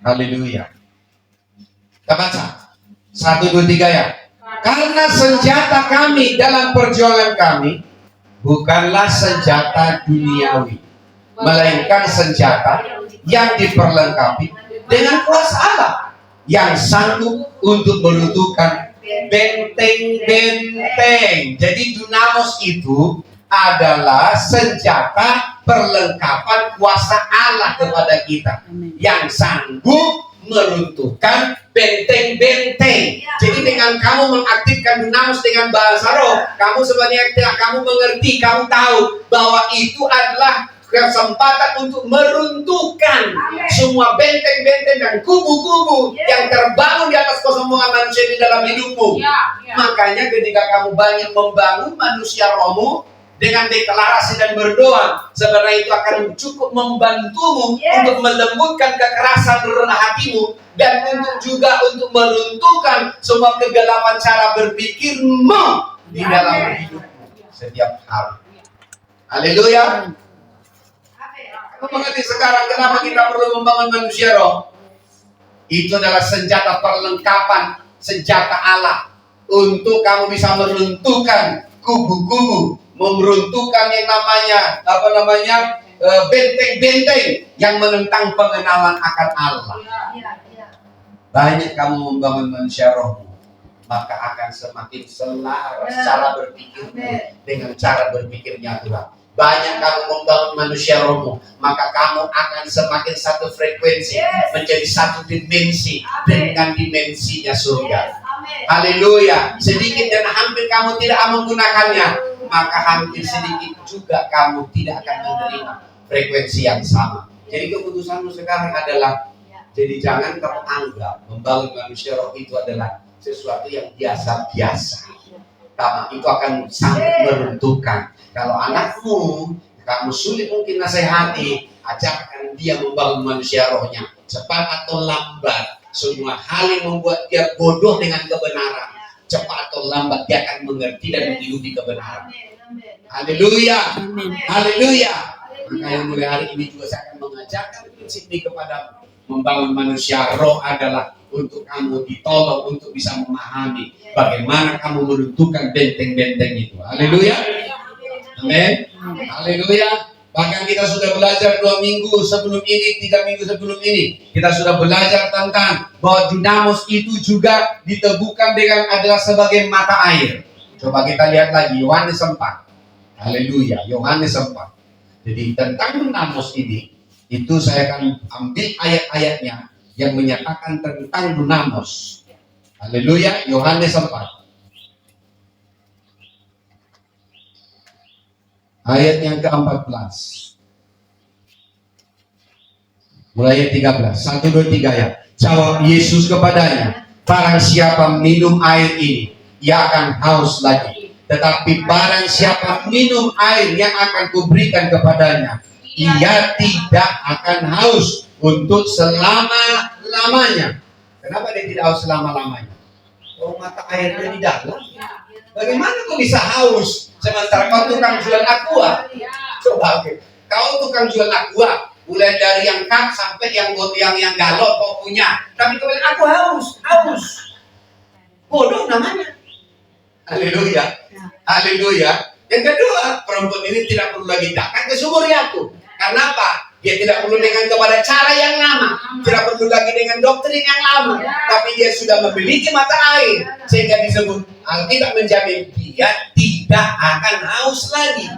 Haleluya. Kita baca 1, 2, 3 ya. Karena senjata kami dalam perjuangan kami bukanlah senjata duniawi, melainkan senjata yang diperlengkapi dengan kuasa Allah yang sanggup untuk meruntuhkan benteng-benteng. Jadi dunamus itu adalah senjata perlengkapan kuasa Allah kepada kita yang sanggup meruntuhkan benteng-benteng. Jadi dengan kamu mengaktifkan dunamus dengan bahasa roh, kamu sebenarnya kamu mengerti, kamu tahu bahwa itu adalah kesempatan untuk meruntuhkan semua benteng-benteng dan kubu-kubu yang terbangun di atas kesombongan manusia di dalam hidupmu. Makanya ketika kamu banyak membangun manusia rohmu dengan deklarasi dan berdoa, sebenarnya itu akan cukup membantumu untuk melembutkan kekerasan rendah hatimu dan untuk juga untuk meruntuhkan semua kegelapan cara berpikirmu di dalam hidupmu setiap hari. Haleluya. Kamu mengerti sekarang kenapa kita perlu membangun manusia roh? Itu adalah senjata perlengkapan, senjata Allah untuk kamu bisa meruntuhkan kubu-kubu, meruntuhkan yang namanya benteng-benteng yang menentang pengenalan akan Allah. Banyak kamu membangun manusia rohmu, maka akan semakin selaras cara berpikirmu dengan cara berpikirnya Tuhan. Banyak kamu membangun manusia rohmu, maka kamu akan semakin satu frekuensi, menjadi satu dimensi dengan dimensinya surga. Haleluya. Sedikit dan hampir kamu tidak menggunakannya, maka hampir sedikit juga kamu tidak akan menerima frekuensi yang sama. Jadi keputusanmu sekarang adalah, jadi jangan kamu anggap membangun manusia roh itu adalah sesuatu yang biasa-biasa. Karena itu akan sangat meruntuhkan. Kalau anakmu, kamu sulit mungkin nasihati, ajarkan dia membangun manusia rohnya. Cepat atau lambat, semua hal yang membuat dia bodoh dengan kebenaran, cepat atau lambat dia akan mengerti dan menghidupi kebenaran. Haleluya. Haleluya. Maka yang mulai hari ini juga saya akan mengajarkan prinsip ini kepada membangun manusia roh adalah untuk kamu ditolong untuk bisa memahami bagaimana kamu meruntuhkan benteng-benteng itu. Haleluya. Amin. Haleluya. Bahkan kita sudah belajar 2 minggu sebelum ini, 3 minggu sebelum ini, kita sudah belajar tentang bahwa dunamus itu juga diteguhkan dengan adalah sebagai mata air. Coba kita lihat lagi Yohanes 4. Haleluya. Yohanes 4. Jadi tentang dunamus ini, itu saya akan ambil ayat-ayatnya yang menyatakan tentang dunamus. Haleluya. Yohanes 4. Ayat yang ke-14. Mulai ayat 13. 1, 2, 3 ya. Jawab Yesus kepadanya, barang siapa minum air ini, ia akan haus lagi. Tetapi barang siapa minum air yang akan kuberikan kepadanya, ia tidak akan haus untuk selama-lamanya. Kenapa dia tidak haus selama-lamanya? Oh, mata airnya di dalam. Bagaimana kau bisa haus sementara kau tukang jual aqua? Coba, kau tukang jual aqua, Mulai dari yang kak sampai yang galot kau punya. Tapi kau bilang, aku haus. Bodoh namanya. Haleluya. Haleluya. Yang kedua, perempuan ini tidak perlu lagi datang ke sumur itu. Karena apa? Dia tidak perlu dengan kepada cara yang lama, tidak perlu lagi dengan doktrin yang lama, tapi dia sudah memiliki mata air, sehingga disebut Alkitab menjamin dia tidak akan haus lagi.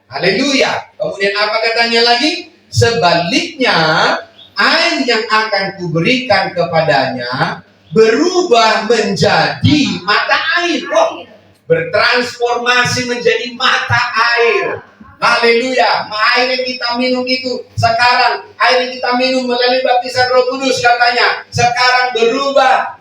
Haleluya. Kemudian apa katanya lagi? Sebaliknya, air yang akan kuberikan kepadanya berubah menjadi mata air. Bertransformasi menjadi mata air. Haleluya. Air yang kita minum itu sekarang, air yang kita minum melalui baptisan Roh Kudus katanya sekarang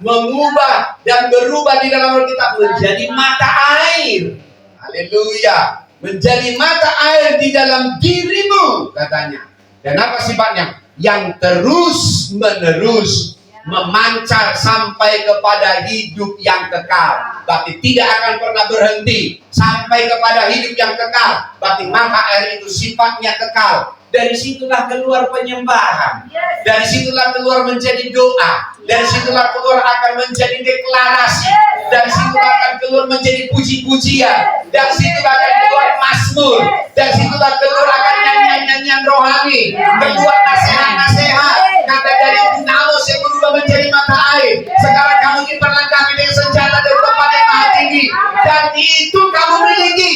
mengubah dan berubah di dalam Alkitab menjadi mata air. Haleluya. Menjadi mata air di dalam dirimu katanya. Dan apa sifatnya? Yang terus menerus memancar sampai kepada hidup yang kekal. Berarti tidak akan pernah berhenti sampai kepada hidup yang kekal. Berarti mata air itu sifatnya kekal. Dari situlah keluar penyembahan. Dari situlah keluar menjadi doa. Dari situlah keluar akan menjadi deklarasi. Dari situlah akan keluar menjadi puji-pujian. Dari situlah akan keluar mazmur. Dari situlah keluar akan nyanyian-nyanyian rohani. Keluar nasihat-nasihat. Kata dari Nalos yang berubah menjadi mata air. Sekarang kamu diperlengkapi dengan senjata dari tempat yang maha tinggi. Dan itu kamu miliki.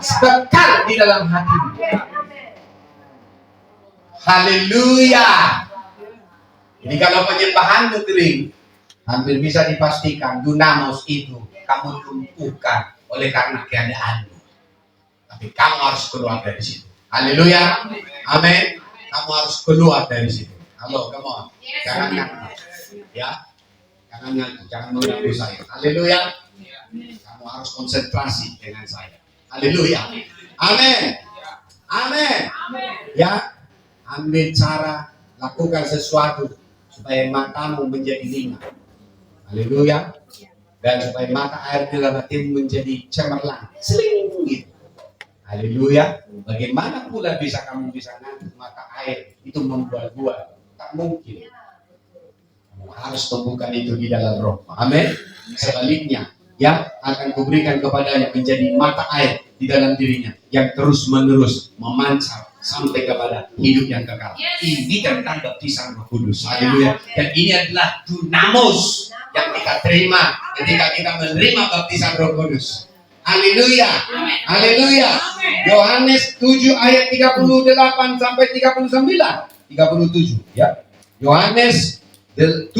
Kekal di dalam hatimu. Haleluya. Ini kalau penyembahanmu kering, hampir bisa dipastikan dunamos itu kamu tumpukan oleh karena keadaanmu. Tapi kamu harus keluar dari situ. Haleluya. Amin. Kamu harus keluar dari situ. Halo, come on. Jangan ngaku. Ya. Jangan ngaku, jangan mengaku saya. Haleluya. Kamu harus konsentrasi dengan saya. Haleluya. Amin. Amin. Ya. Ambil cara, lakukan sesuatu supaya matamu menjadi 5. Haleluya. Dan supaya mata air di dalam hatimu menjadi cemerlang. Seling gitu. Haleluya. Bagaimana pula kamu bisa ngangkat mata air itu membuat-buat? Tak mungkin. Kamu harus temukan itu di dalam roh. Amin. Sebaliknya, yang akan kuberikan kepadanya menjadi mata air di dalam dirinya yang terus menerus memancar sampai kepada hidup yang kekal. Ini tentang baptisan Roh Kudus. Haleluya. Dan ini adalah dunamos yang kita terima ketika kita menerima baptisan Roh Kudus. Haleluya. Haleluya. Yohanes 7 ayat 38 sampai 39. 37 ya. Yohanes 7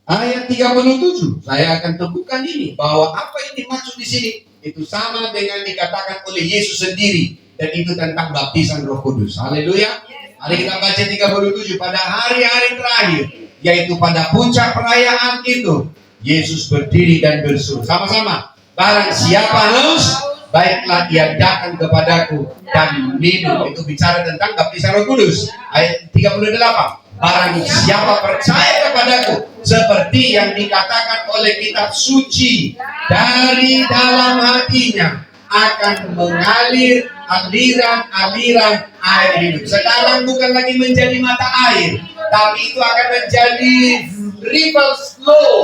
ayat 37. Saya akan temukan ini bahwa apa yang dimaksud di sini itu sama dengan dikatakan oleh Yesus sendiri. Dan itu tentang baptisan Roh Kudus. Haleluya. Mari kita baca 37. Pada hari-hari terakhir, yaitu pada puncak perayaan itu, Yesus berdiri dan berseru. Sama-sama. Barang siapa haus, baiklah ia datang kepadaku dan minum. Itu bicara tentang baptisan Roh Kudus. Ayat 38. Barang siapa percaya kepadaku, seperti yang dikatakan oleh kitab suci, dari dalam hatinya akan mengalir aliran-aliran air hidup. Sekarang bukan lagi menjadi mata air, tapi itu akan menjadi river flow,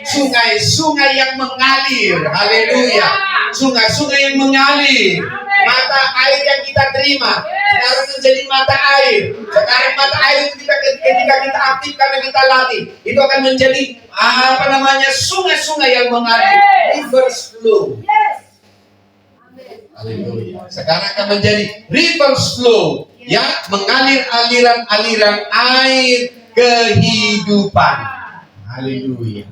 sungai-sungai yang mengalir. Haleluya. Sungai-sungai yang mengalir. Mata air yang kita terima sekarang menjadi mata air. Sekarang mata air itu ketika kita aktifkan dan kita latih, itu akan menjadi sungai-sungai yang mengalir, river flow. Haleluya. Sekarang akan menjadi river flow, ya, mengalir aliran-aliran air kehidupan. Haleluya.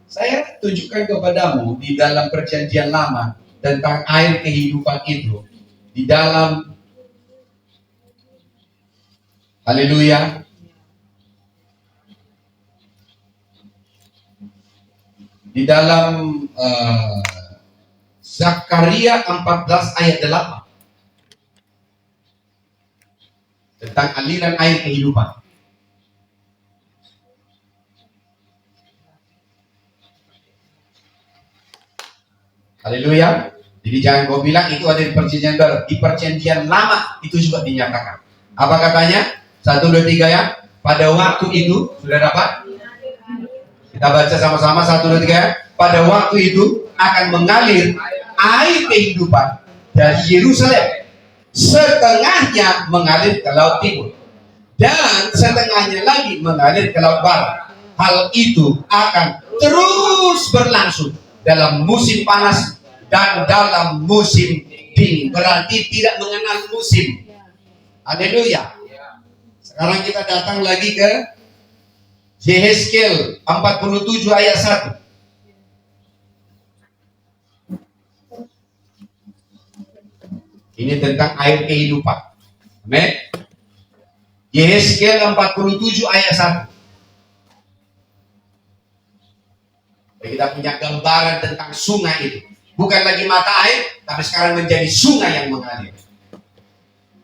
Saya tunjukkan kepadamu di dalam perjanjian lama tentang air kehidupan itu di dalam haleluya. Di dalam Zakaria 14 ayat 8 tentang aliran air kehidupan. Haleluya. Jadi jangan kau bilang itu ada di perjanjian baru. Di perjanjian lama itu juga dinyatakan. Apa katanya? 1, 2, 3 ya. Pada waktu itu, sudah dapat? Kita baca sama-sama 1, 2, 3 ya. Pada waktu itu akan mengalir air kehidupan dari Yerusalem. Setengahnya mengalir ke laut timur. Dan setengahnya lagi mengalir ke laut barat. Hal itu akan terus berlangsung dalam musim panas dan dalam musim dingin. Berarti tidak mengenal musim. Haleluya. Sekarang kita datang lagi ke Yehezkiel 47 ayat 1. Ini tentang air kehidupan. Amin. Yehezkiel 47 ayat 1. Kita punya gambaran tentang sungai itu. Bukan lagi mata air, tapi sekarang menjadi sungai yang mengalir.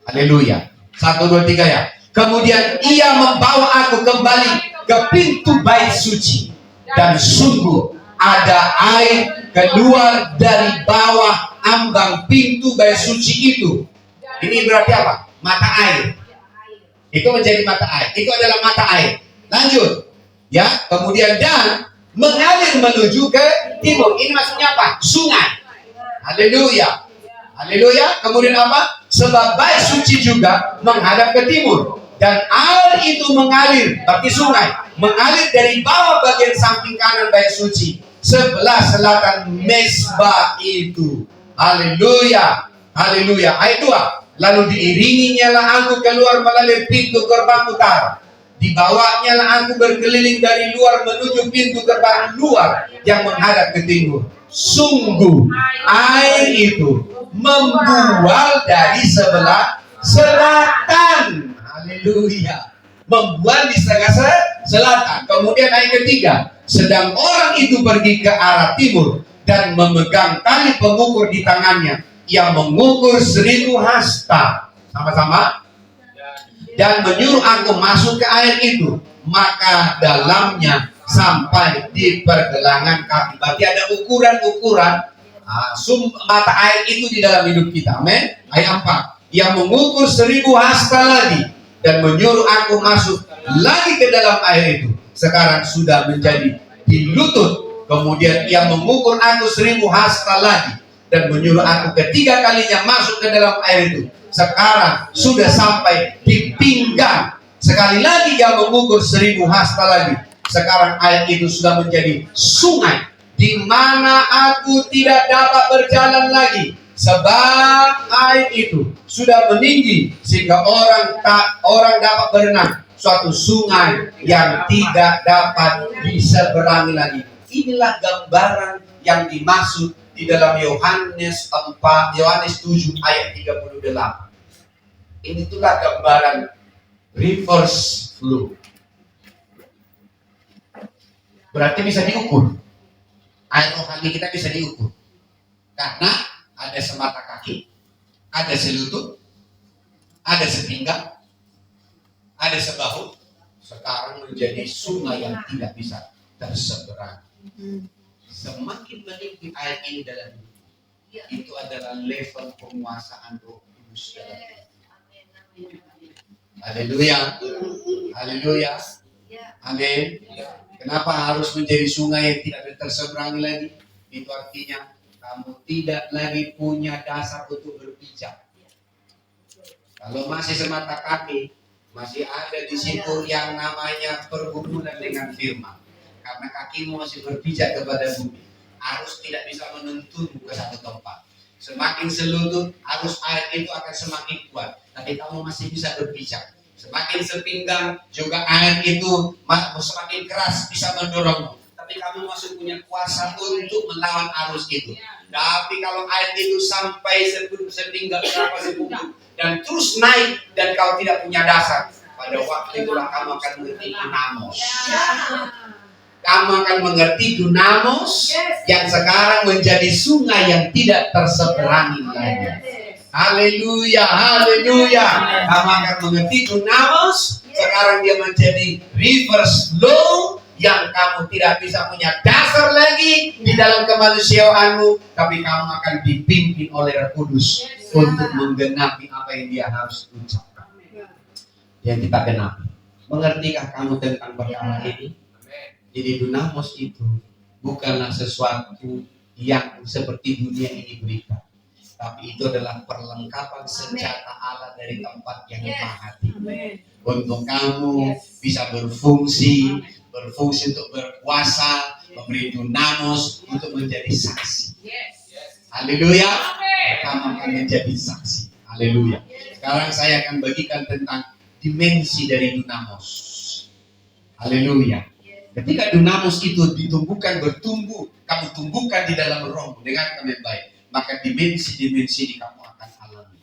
Haleluya. 1, 2, 3 ya. Kemudian ia membawa aku kembali ke pintu bait suci. Dan sungguh ada air keluar dari bawah ambang pintu bait suci itu. Ini berarti apa? Mata air. Itu menjadi mata air. Itu adalah mata air. Lanjut. Ya, kemudian dan mengalir menuju ke timur. Ini maksudnya apa? Sungai. Haleluya. Haleluya. Kemudian apa? Sebab bait suci juga menghadap ke timur. Dan air itu mengalir, berarti sungai, mengalir dari bawah bagian samping kanan bait suci, sebelah selatan mezbah itu. Haleluya. Haleluya. Ayat 2. Lalu diiringinya lah aku keluar melalui pintu gerbang utara. Dibawanya lah aku berkeliling dari luar menuju pintu gerbang luar yang menghadap ke timur. Sungguh air itu membual dari sebelah selatan. Haleluya. Membual di setengah selatan. Kemudian ayat ketiga. Sedang orang itu pergi ke arah timur dan memegang tali pengukur di tangannya. Ia mengukur 1000 hasta. Sama-sama. Dan menyuruh aku masuk ke air itu. Maka dalamnya sampai di pergelangan kaki. Berarti ada ukuran-ukuran mata air itu di dalam hidup kita. Amin. Ayat 4. Ia mengukur 1000 hasta lagi. Dan menyuruh aku masuk lagi ke dalam air itu. Sekarang sudah menjadi di lutut. Kemudian ia mengukur aku 1000 hasta lagi. Dan menyuruh aku ketiga kalinya masuk ke dalam air itu. Sekarang sudah sampai di pinggang. Sekali lagi ia mengukur 1000 hasta lagi. Sekarang air itu sudah menjadi sungai. Di mana aku tidak dapat berjalan lagi. Sebab air itu sudah meninggi sehingga orang dapat berenang. Suatu sungai yang tidak dapat diseberangi lagi. Inilah gambaran yang dimaksud di dalam Yohanes 7 ayat 38. Itulah gambaran reverse flow. Berarti bisa diukur. Air rohani kita bisa diukur. Karena ada semata kaki, ada selutut, ada sepinggang, ada sebahu. Sekarang menjadi sungai yang tidak bisa terseberang. Semakin meninggi air ini dalam itu adalah level penguasaan Roh Kudus dalam hidup. Haleluya. Haleluya. Amin. Kenapa harus menjadi sungai yang tidak terseberangi lagi? Itu artinya kamu tidak lagi punya dasar untuk berpijak. Kalau masih semata kaki, masih ada di situ yang namanya pergumulan dengan firman. Karena kakimu masih berpijak kepada bumi. Arus tidak bisa menuntunmu ke satu tempat. Semakin selutut, arus air itu akan semakin kuat. Tapi kamu masih bisa berpijak. Semakin sepinggang, juga air itu semakin keras bisa mendorongmu. Tapi kamu masih punya kuasa untuk melawan arus itu. Tapi kalau air itu sampai sepinggang berapa sepunggung dan terus naik dan kau tidak punya dasar, pada waktu itulah kamu akan mengerti dunamos. Kamu akan mengerti dunamos yang sekarang menjadi sungai yang tidak terseberangi lagi. Haleluya, haleluya. Kamu akan mengerti dunamos. Sekarang dia menjadi reverse flow. yang kamu tidak bisa punya dasar lagi di dalam kemanusiaanmu, tapi kamu akan dipimpin oleh Roh Kudus untuk menggenapi apa yang Dia harus ucapkan. Yang kita genapi. Mengertikah kamu tentang perkara ini? Jadi dunamos itu bukanlah sesuatu yang seperti dunia ini berikan, tapi itu adalah perlengkapan senjata Allah dari tempat yang maha tinggi. Untuk kamu bisa berfungsi untuk berkuasa, memberi dunamos untuk menjadi saksi. Haleluya. Kamu akan menjadi saksi. Haleluya. Sekarang saya akan bagikan tentang dimensi dari dunamos. Haleluya. Ketika dunamos itu ditumbuhkan, bertumbuh, kamu tumbuhkan di dalam roh dengan kami baik, maka dimensi-dimensi ini kamu akan alami.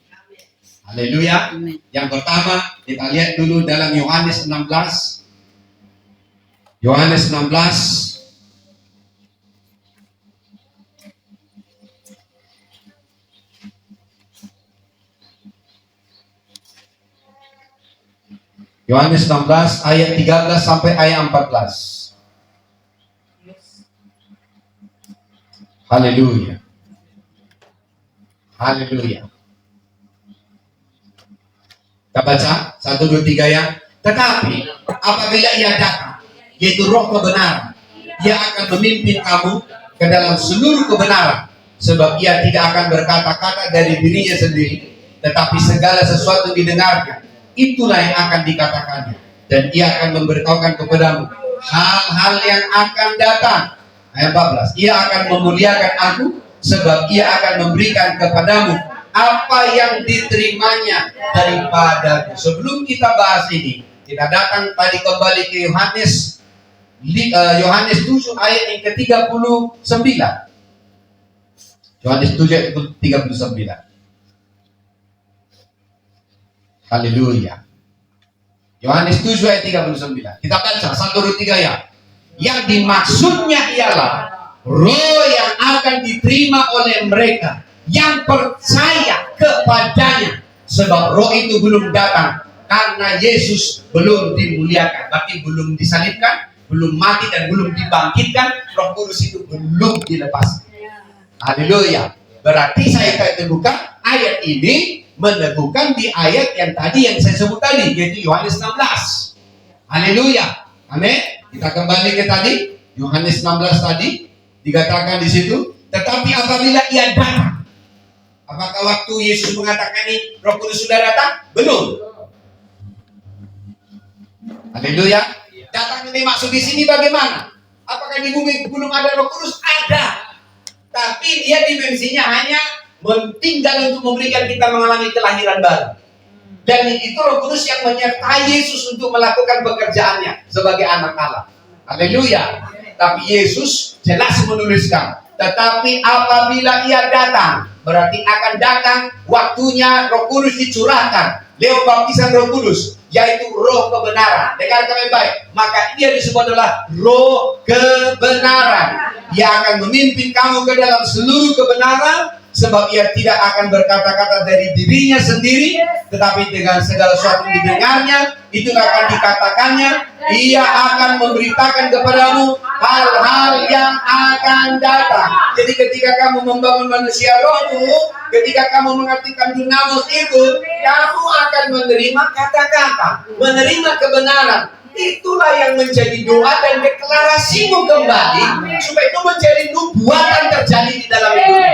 Haleluya. Yang pertama, kita lihat dulu dalam Yohanes 16. Yohanes 16. Yohanes 16 ayat 13 sampai ayat 14. Haleluya. Haleluya. Kita baca 1, 2, 3 ya. Tetapi apabila Ia datang, yaitu Roh kebenaran, Ia akan memimpin kamu ke dalam seluruh kebenaran, sebab Ia tidak akan berkata-kata dari dirinya sendiri, tetapi segala sesuatu yang didengarnya, itulah yang akan dikatakannya, dan Ia akan memberitahukan kepadamu hal-hal yang akan datang. Ayat 14, Ia akan memuliakan aku, sebab Ia akan memberikan kepadamu apa yang diterimanya daripadaku. Sebelum kita bahas ini, kita datang tadi kembali ke Yohanes 7 ayat yang ke-39. Yohanes 7 ayat ke-39. Haleluya. Yohanes 7 ayat 39. Kita baca 1, 2, 3 ya. Yang dimaksudnya ialah roh yang akan diterima oleh mereka yang percaya kepadanya, sebab roh itu belum datang karena Yesus belum dimuliakan. Berarti belum disalibkan, belum mati, dan belum dibangkitkan. Roh Kudus itu belum dilepaskan. Haleluya. Berarti saya teguhkan ayat ini meneguhkan di ayat yang tadi yang saya sebut tadi, yaitu Yohanes 16. Haleluya. Amin. Kita kembali ke tadi, Yohanes 16 tadi dikatakan di situ, tetapi apabila Ia datang. Apakah waktu Yesus mengatakan ini Roh Kudus sudah datang? Belum. Haleluya. Datang ini maksud di sini bagaimana? Apakah di bumi belum ada Roh Kudus? Ada. Tapi Dia dimensinya hanya tinggal untuk memberikan kita mengalami kelahiran baru. Dan itu Roh Kudus yang menyertai Yesus untuk melakukan pekerjaannya sebagai anak Allah. Haleluya. Tapi Yesus jelas menuliskan, tetapi apabila Ia datang, berarti akan datang waktunya Roh Kudus dicurahkan lewat baptisan Roh Kudus, yaitu roh kebenaran. Dengar kami baik, maka Dia disebut adalah roh kebenaran. Ia akan memimpin kamu ke dalam seluruh kebenaran, sebab Ia tidak akan berkata-kata dari dirinya sendiri, tetapi dengan segala sesuatu yang didengarnya, itu akan dikatakannya. Ia akan memberitakan kepadamu hal-hal yang akan datang. Jadi ketika kamu membangun manusia rohmu, ketika kamu mengartikan dunamos itu, kamu akan menerima kata-kata, menerima kebenaran. Itulah yang menjadi doa dan deklarasimu kembali, supaya itu menjadi nubuatan terjadi di dalam hidupmu.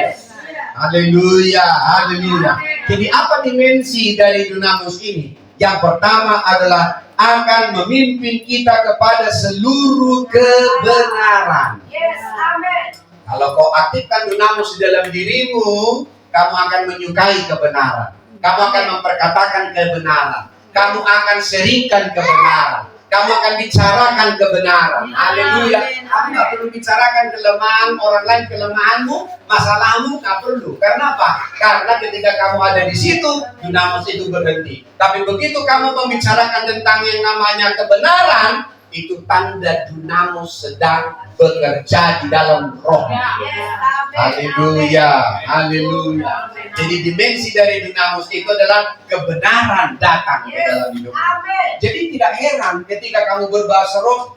Haleluya, haleluya. Jadi apa dimensi dari dunamos ini? Yang pertama adalah akan memimpin kita kepada seluruh kebenaran.
Yes, amen.
Kalau kau aktifkan dunamos di dalam dirimu, kamu akan menyukai kebenaran. Kamu akan memperkatakan kebenaran. Kamu akan seringkan kebenaran. Kamu akan bicarakan kebenaran. Haleluya. Kamu nggak perlu bicarakan kelemahan orang lain, kelemahanmu, masalahmu nggak perlu. Karena apa? Karena ketika kamu ada di situ, dunamos itu berhenti. Tapi begitu kamu membicarakan tentang yang namanya kebenaran, itu tanda dunamus sedang bekerja di dalam roh. Haleluya, haleluya. Jadi dimensi dari dunamus itu adalah kebenaran datang ke dalam hidup. Jadi tidak heran ketika kamu berbahasa roh,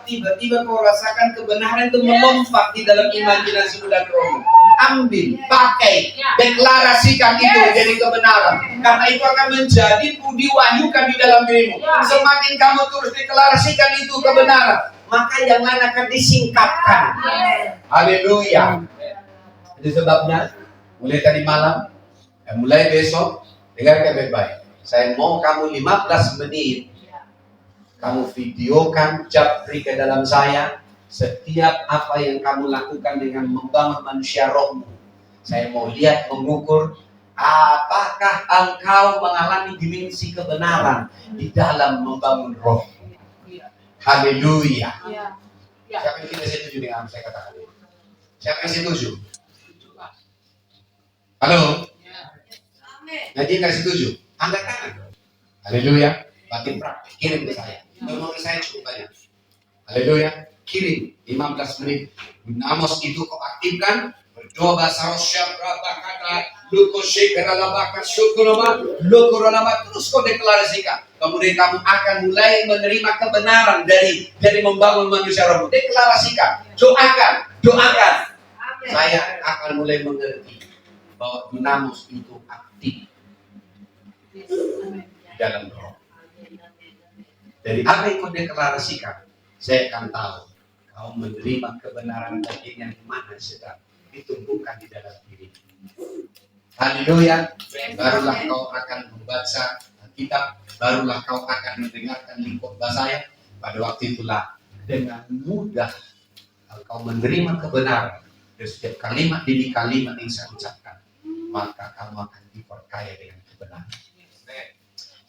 tiba-tiba kau rasakan kebenaran itu melompat di dalam imajinasi dan roh. Ambil, pakai, deklarasikan itu menjadi kebenaran. Karena itu akan menjadi diwahyukan di dalam dirimu. Semakin kamu terus deklarasikan itu kebenaran, maka yang lain akan disingkapkan. Haleluya. Itu sebabnya mulai tadi malam, mulai besok, dengarkan baik-baik. Saya mau kamu 15 menit, kamu videokan, japri ke dalam saya. Setiap apa yang kamu lakukan dengan membangun manusia rohmu, saya mau lihat, mengukur apakah engkau mengalami dimensi kebenaran di dalam membangun roh. Haleluya. Siapa yang tidak setuju dengan saya katakan ini? Siapa yang setuju? Halo? Nah, dia nggak setuju, angkat tangan. Haleluya. Batin praktik, kirim ke saya. Nomor saya cukup banyak. Haleluya. Kirim 15 menit. Dunamus itu kau aktifkan. Berdoa bahasa roh berapa kata. Luko shekaralabaka syukurama. Lukuralama. Terus kau deklarasikan. Kemudian kamu akan mulai menerima kebenaran dari membangun manusia rohmu. Deklarasikan. Doakan. Saya akan mulai mengerti bahwa dunamus itu aktif di dalam roh. Dari apa yang kau deklarasikan, saya akan tahu kau menerima kebenaran bagian yang mana sedang ditumbuhkan di dalam diri. Haleluya. Barulah kau akan membaca kitab, barulah kau akan mendengarkan khotbah saya. Pada waktu itulah dengan mudah kau menerima kebenaran. Dan setiap kalimat demi kalimat yang saya ucapkan, maka kamu akan diperkaya dengan kebenaran.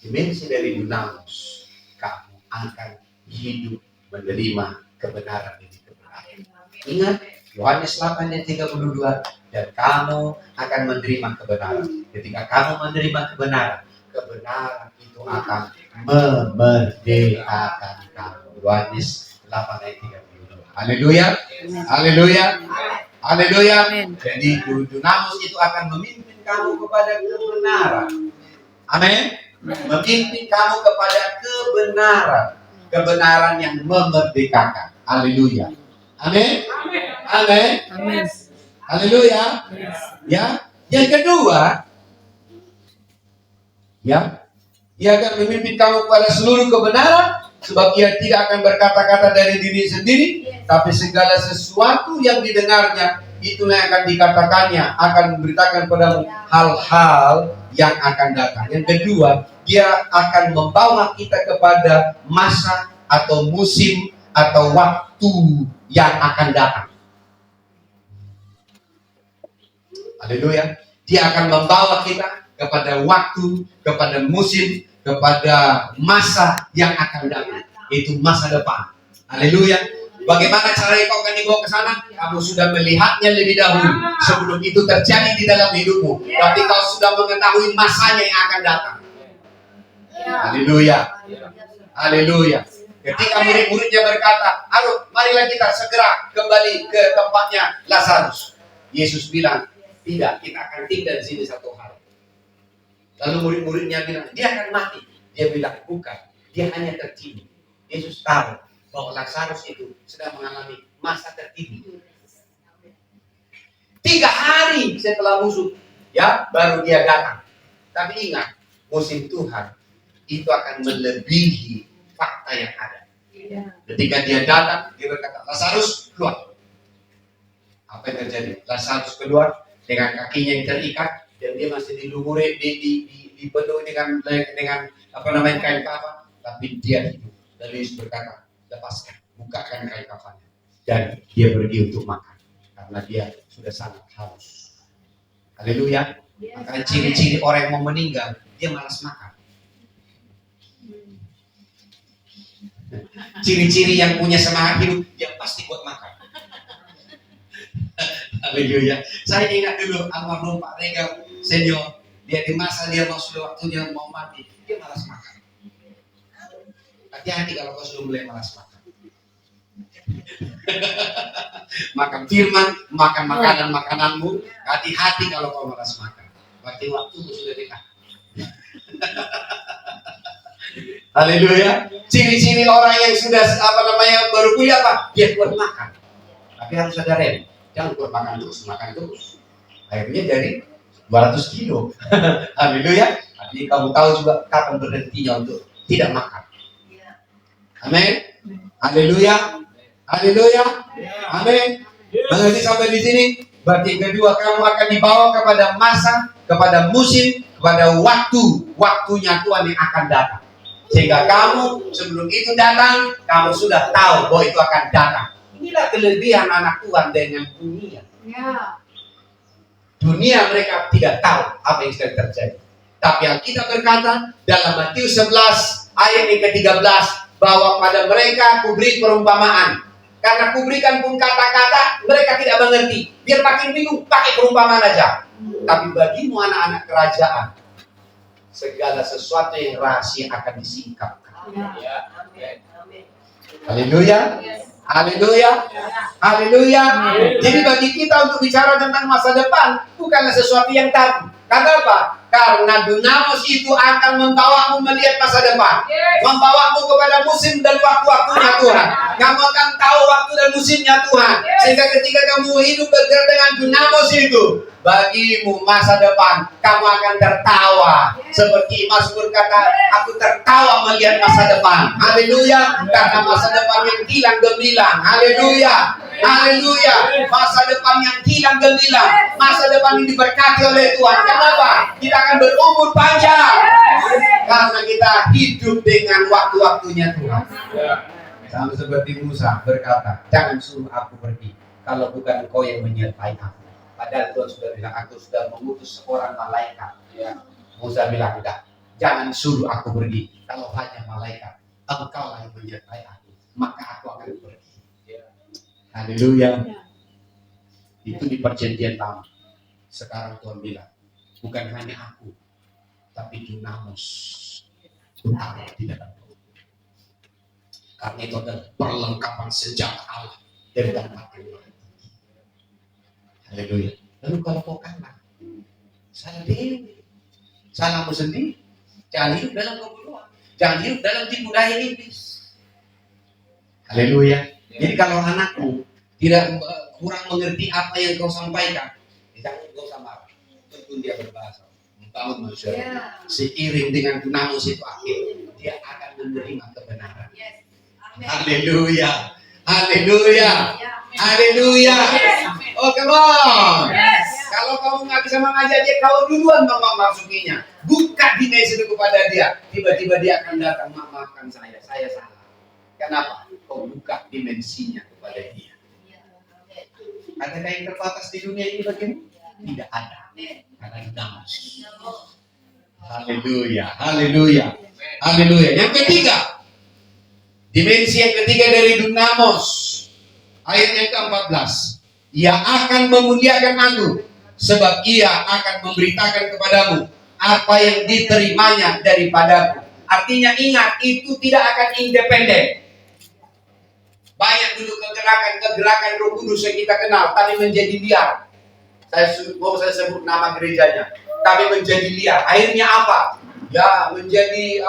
Dimensi dari dunamus, kamu akan hidup menerima kebenaran ini kebenaran. Ingat Yohanes 8 ayat 32, dan kamu akan menerima kebenaran. Ketika kamu menerima kebenaran, kebenaran itu akan memerdekakan kamu. Yohanes 8 ayat 32. Haleluya. Haleluya. Haleluya. Jadi dunamus itu akan memimpin kamu kepada kebenaran. Amin. Memimpin kamu kepada kebenaran. Kebenaran yang memerdekakan. Haleluya. Amin. Amin.
Amin.
Haleluya. Ya. Yang kedua, ya, ia akan memimpin kamu kepada seluruh kebenaran, sebab ia tidak akan berkata-kata dari diri sendiri, tapi segala sesuatu yang didengarnya itulah yang akan dikatakannya, akan memberitakan padamu hal-hal yang akan datang. Yang kedua, dia akan membawa kita kepada masa atau musim atau waktu yang akan datang. Haleluya. Dia akan membawa kita kepada waktu, kepada musim, kepada masa yang akan datang. Itu masa depan. Haleluya. Bagaimana caranya kau akan dibawa ke sana? Kamu sudah melihatnya lebih dahulu sebelum itu terjadi di dalam hidupmu. Tapi kau sudah mengetahui masanya yang akan datang. Haleluya. Haleluya. Ketika murid-muridnya berkata, "Ayo, marilah kita segera kembali ke tempatnya Lazarus." Yesus bilang, "Tidak, kita akan tinggal di sini 1 hari." Lalu murid-muridnya bilang, "Dia akan mati." Dia bilang, "Bukan, dia hanya tertidur." Yesus tahu bahwa Lazarus itu sedang mengalami masa tertidur. 3 hari setelah musuh, ya, baru dia datang. Tapi ingat, musim Tuhan itu akan melebihi fakta yang ada. Ketika dia datang, dia berkata, "Lazarus, keluar." Apa yang terjadi? Lazarus keluar dengan kakinya yang terikat, dan dia masih dilumuri, dipenuhi dengan kain kafan, tapi dia hidup. Lalu Yesus berkata, "Lepaskan, bukakan kain kafannya." Dan dia pergi untuk makan karena dia sudah sangat haus. Haleluya. Makanya ciri-ciri orang yang mau meninggal, dia malas makan. Ciri-ciri yang punya semangat hidup, dia pasti buat makan. Haleluya. Saya ingat dulu almarhum Pak Regal senior, Dia di masa dia mau sudah waktunya mau mati, dia malas makan. Hati-hati kalau kau sudah mulai malas makan. Makan firman, makan makananmu. Hati-hati kalau kau malas makan. Berarti waktu sudah dekat. Haleluya. Ciri-ciri orang yang sudah baru kuliah apa? Dia kuat makan. Tapi harus ada rem. Jangan kuat makan terus. Akhirnya jadi 200 kilo. Haleluya. Jadi kamu tahu juga kapan berhentinya untuk tidak makan. Amin. Haleluya. Haleluya. Amin. Mengerti sampai di sini? Berarti kedua, kamu akan dibawa kepada masa, kepada musim, kepada waktunya Tuhan yang akan datang. Sehingga kamu sebelum itu datang, kamu sudah tahu bahwa itu akan datang. Inilah kelebihan anak Tuhan dengan dunia. Dunia mereka tidak tahu apa yang sedang terjadi. Tapi Alkitab berkata dalam Matius 11 ayat yang ke-13 bahwa pada mereka kuberi perumpamaan. Karena kuberikan pun kata-kata mereka tidak mengerti. Biar makin bingung pakai perumpamaan aja. Tapi bagimu anak-anak kerajaan, segala sesuatu yang rahasia akan disingkapkan. Haleluya. Haleluya. Haleluya. Jadi bagi kita untuk bicara tentang masa depan bukanlah sesuatu yang tabu. Karena apa? Karena dunamis itu akan membawamu melihat masa depan. Membawamu kepada musim dan waktu-waktunya Tuhan. Kamu akan tahu waktu dan musimnya Tuhan. Sehingga ketika kamu hidup bergerak dengan dunamis itu, bagimu masa depan, kamu akan tertawa. Seperti Mazmur kata, aku tertawa melihat masa depan. Haleluya. Karena masa depan yang hilang gemilang. Haleluya. Haleluya. Masa depan yang hilang gemilang. Masa depan yang diberkati oleh Tuhan. Kenapa? Kita akan berumur panjang. Karena kita hidup dengan waktu-waktunya Tuhan. Sama seperti Musa berkata, jangan suruh aku pergi kalau bukan engkau yang menyertai aku. Padahal Tuhan sudah bilang, aku sudah mengutus seorang malaikat. Musa bilang, enggak, jangan suruh aku pergi kalau hanya malaikat. Engkau yang menyertai aku, maka aku akan pergi. Haleluya. Itu di perjanjian lama. Sekarang Tuhan bilang, bukan hanya aku, tapi dunamis utama di dalam. Karena itu adalah perlengkapan senjata Allah dari tempat yang lain. Haleluya. Lalu kalau kau kalah, salah diri, salahmu sendiri. Jangan hidup dalam kebodohan, jangan hidup dalam tipu daya iblis. Haleluya. Jadi kalau anakmu tidak kurang mengerti apa yang kau sampaikan, jangan kau sama. Tentu dia berbahasa membangun manusia. Seiring dengan dunamis itu akhirnya dia akan menerima kebenaran. Haleluya. Haleluya. Haleluya. Oh, come on. Kalau kamu nggak bisa mengajak dia, kau duluan memasukinya. Buka dimensi itu kepada dia. Tiba-tiba dia akan datang, maafkan saya salah. Kenapa? Kau buka dimensinya kepada dia. Adakah yang terbatas di dunia ini bagimu? Tidak ada. Karena dunamis. Haleluya. Haleluya. Haleluya. Yang ketiga, dimensi yang ketiga dari dunamis, ayat yang ke-14. Ia akan memuliakan aku, sebab ia akan memberitakan kepadamu apa yang diterimanya daripadaku. Artinya ingat, itu tidak akan independen. Banyak dulu kegerakan Roh Kudus yang kita kenal, tapi menjadi liar. Saya sebut nama gerejanya, tapi menjadi liar. Akhirnya apa? Ya, menjadi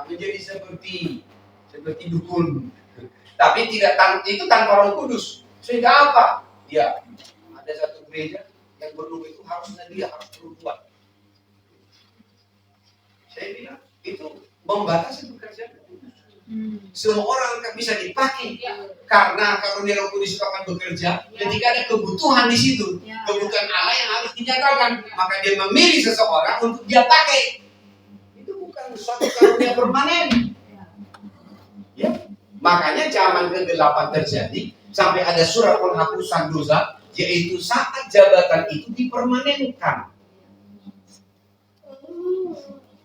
menjadi seperti dukun. Tapi itu tanpa Roh Kudus. Sehingga apa? Ya, ada satu gereja yang berdoa itu harusnya dia harus berubah. Saya bilang itu membatasi pekerjaan. Semua orang kan bisa dipakai karena karunia Roh Kudus itu akan bekerja. Ketika ada kebutuhan di situ, kebutuhan Allah yang harus dinyatakan, maka dia memilih seseorang untuk dia pakai. Itu bukan suatu karunia permanen. Ya, makanya zaman ke-8 terjadi sampai ada surat penghapusan dosa, yaitu saat jabatan itu dipermanenkan.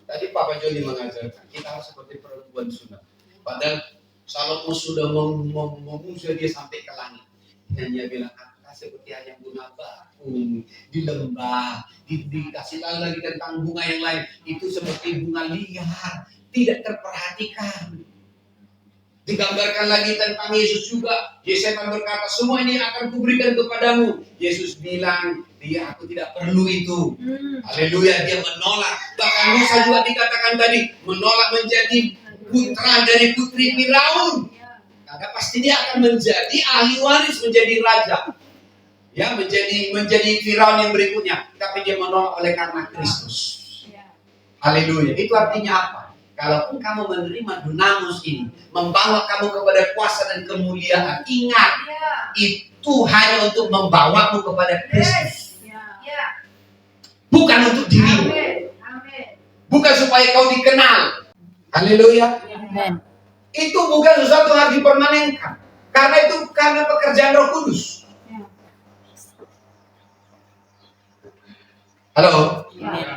Tadi Papa Joni mengajarkan kita harus seperti perempuan sunat. Padahal Salomo sudah mengusir dia sampai ke langit. Dan dia bilang, apakah seperti hanya bunga bakung di lembah, dikasih lagi tentang bunga yang lain, itu seperti bunga liar, tidak terperhatikan. Digambarkan lagi tentang Yesus juga. Setan berkata, semua ini akan kuberikan kepadamu. Yesus bilang, dia aku tidak perlu itu. Haleluya, dia menolak. Bahkan Musa juga dikatakan tadi, menolak menjadi putra dari putri Firaun. Karena pasti dia akan menjadi ahli waris, menjadi raja. Ya, menjadi Firaun yang berikutnya. Tapi dia menolak oleh karena Kristus. Haleluya. Itu artinya apa? Kalaupun kamu menerima dunamus ini, membawa kamu kepada kuasa dan kemuliaan, ingat, itu hanya untuk membawamu kepada Kristus. Bukan untuk dirimu. Bukan supaya kau dikenal. Haleluya. Itu bukan sesuatu yang harus dipermanenkan. Karena itu karena pekerjaan Roh Kudus. Halo?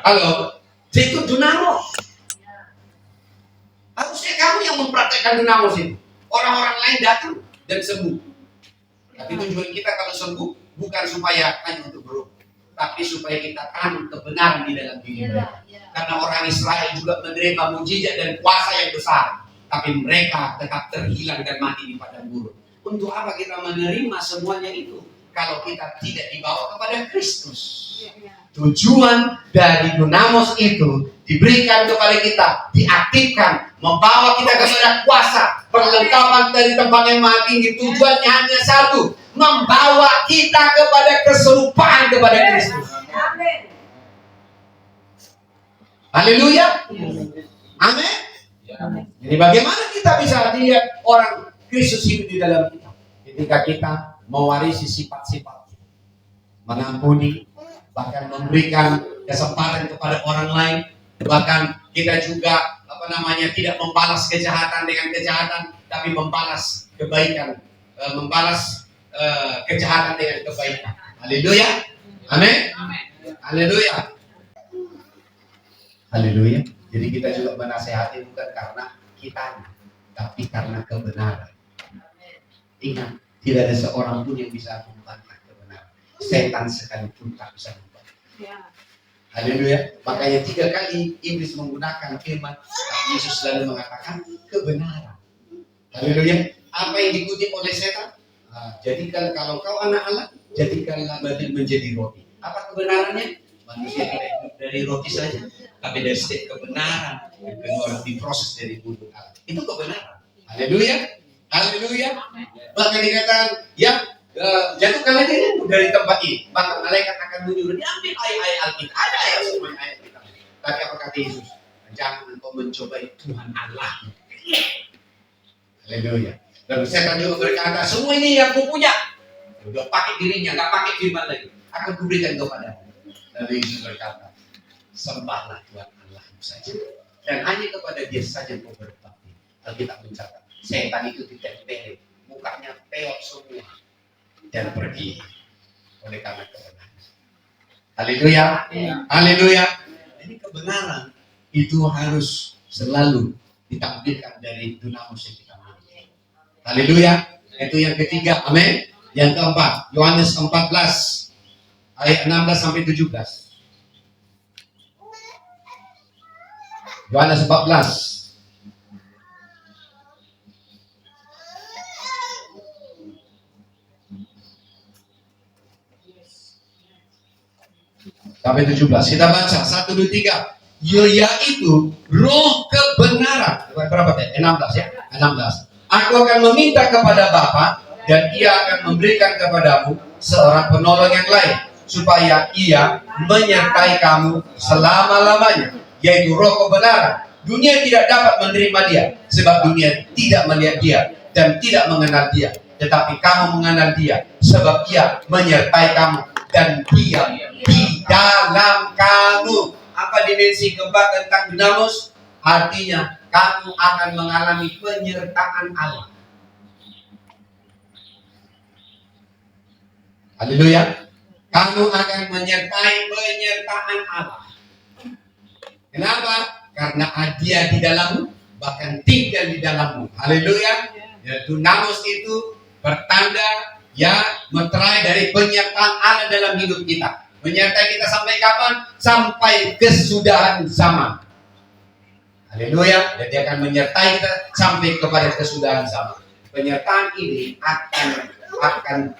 Halo? Itu dunamus. Harusnya kamu yang mempraktekkan dunamus itu. Orang-orang lain datang dan sembuh. Tapi tujuan kita kalau sembuh bukan supaya hanya untuk berubah, tapi supaya kita tanam kebenaran di dalam diri mereka. Karena orang Israel juga menerima mujizat dan kuasa yang besar, tapi mereka tetap terhilang dan mati di padang gurun. Untuk apa kita menerima semuanya itu kalau kita tidak dibawa kepada Kristus? Tujuan dari dunamus itu diberikan kepada kita, diaktifkan, membawa kita kepada kuasa, perlengkapan dari tempat yang maha tinggi. Tujuannya hanya satu, membawa kita kepada keserupaan kepada Kristus. Haleluya. Amin. Jadi bagaimana kita bisa lihat orang Kristus hidup di dalam kita? Ketika kita mewarisi sifat-sifat, mengampuni, bahkan memberikan kesempatan kepada orang lain, bahkan kita juga tidak membalas kejahatan dengan kejahatan, tapi membalas kebaikan, membalas kejahatan dengan kebaikan. Haleluya. Amin. Haleluya. Haleluya. Jadi kita juga menasehati bukan karena kita, tapi karena kebenaran. Ingat, tidak ada seorang pun yang bisa membantah kebenaran. Setan sekalipun tak bisa membantah. Haleluya. Makanya 3 kali iblis menggunakan firman, Yesus selalu mengatakan kebenaran. Haleluya. Apa yang dikutip oleh setan? Jadikan kalau kau anak Allah, jadikanlah batin menjadi roti. Apa kebenarannya? Manusia tidak hidup dari roti saja, tapi dari setiap kebenaran yang keluar diproses dari mulut Allah. Itu kebenaran. Haleluya. Haleluya. Bahkan dikatakan, jatuhkan lagi dari tempat ini, maka malaikat akan menyuruh diambil ayat-ayat Alkitab. Ada ayat semua ayat Alkitab. Tapi apa kata Yesus? Jangan engkau mencobai Tuhan Allah. Haleluya. Lalu setan juga berkata, semua ini yang ku punya. Udah pakai dirinya, nggak pakai firman lagi. Akan kuberikan kepada. Lalu Yesus berkata, sembahlah Tuhan Allahmu saja, dan hanya kepada Dia saja kau berbakti. Alkitab mencatat, setan itu ditempel, mukanya peot semua, dan pergi oleh karena kebenaran. Haleluya. Haleluya. Jadi kebenaran itu harus selalu ditampilkan dari dunamus yang kita miliki. Haleluya. Itu yang ketiga. Amin. Yang keempat, Yohanes 14 ayat 16 sampai 17. Yohanes 14 sampai 17. Kita baca 1, 2, 3. Yaitu roh kebenaran. Berapa teh? 16 ya. 16. Aku akan meminta kepada Bapa, dan Ia akan memberikan kepadamu seorang penolong yang lain, supaya Ia menyertai kamu selama-lamanya, yaitu roh kebenaran. Dunia tidak dapat menerima Dia, sebab dunia tidak melihat Dia dan tidak mengenal Dia. Tetapi kamu mengenal Dia, sebab Ia menyertai kamu dan diam di dalam kamu. Apa dimensi keempat tentang dunamus? Artinya kamu akan mengalami penyertaan Allah. Haleluya. Kamu akan menyertai penyertaan Allah. Kenapa? Karena Dia di dalammu, bahkan tinggal di dalammu. Haleluya. Ya, dunamus itu bertanda Ya, meterai dari penyertaan Allah dalam hidup kita. Menyertai kita sampai kapan? Sampai kesudahan zaman. Haleluya. Dan dia akan menyertai kita sampai kepada kesudahan zaman. Penyertaan ini akan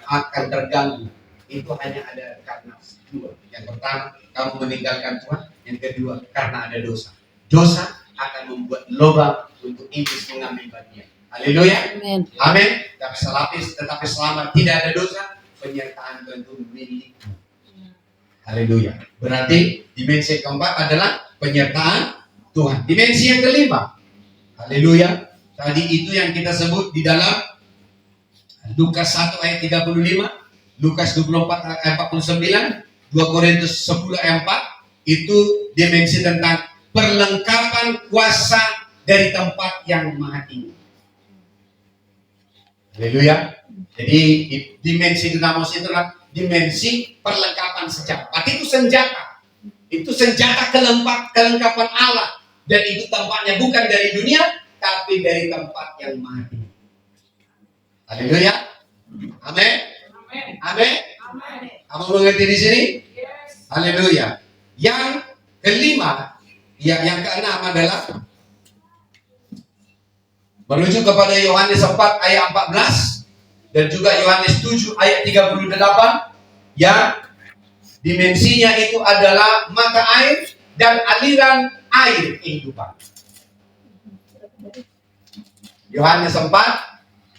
terganggu. Itu hanya ada karena dua. Yang pertama, kamu meninggalkan Tuhan. Yang kedua, karena ada dosa. Dosa akan membuat lubang untuk iblis mengambil bagian. Haleluya. Amin. Tetapi selama tidak ada dosa, penyertaan Tuhan itu milikmu. Haleluya. Berarti dimensi keempat adalah penyertaan Tuhan. Dimensi yang kelima. Haleluya. Tadi itu yang kita sebut di dalam Lukas 1 ayat 35, Lukas 24 ayat 49, 2 Korintus 10 ayat 4, itu dimensi tentang perlengkapan kuasa dari tempat yang maha tinggi. Haleluya. Jadi dimensi dinamos itu adalah dimensi perlengkapan senjata. Berarti itu senjata. Itu senjata kelengkapan Allah. Dan itu tempatnya bukan dari dunia, tapi dari tempat yang maha tinggi. Haleluya. Amin. Amin. Kamu mengerti di sini? Haleluya. Yang kelima, yang keenam adalah merujuk kepada Yohanes 4 ayat 14 dan juga Yohanes 7 ayat 38, yang dimensinya itu adalah mata air dan aliran air kehidupan. Yohanes 4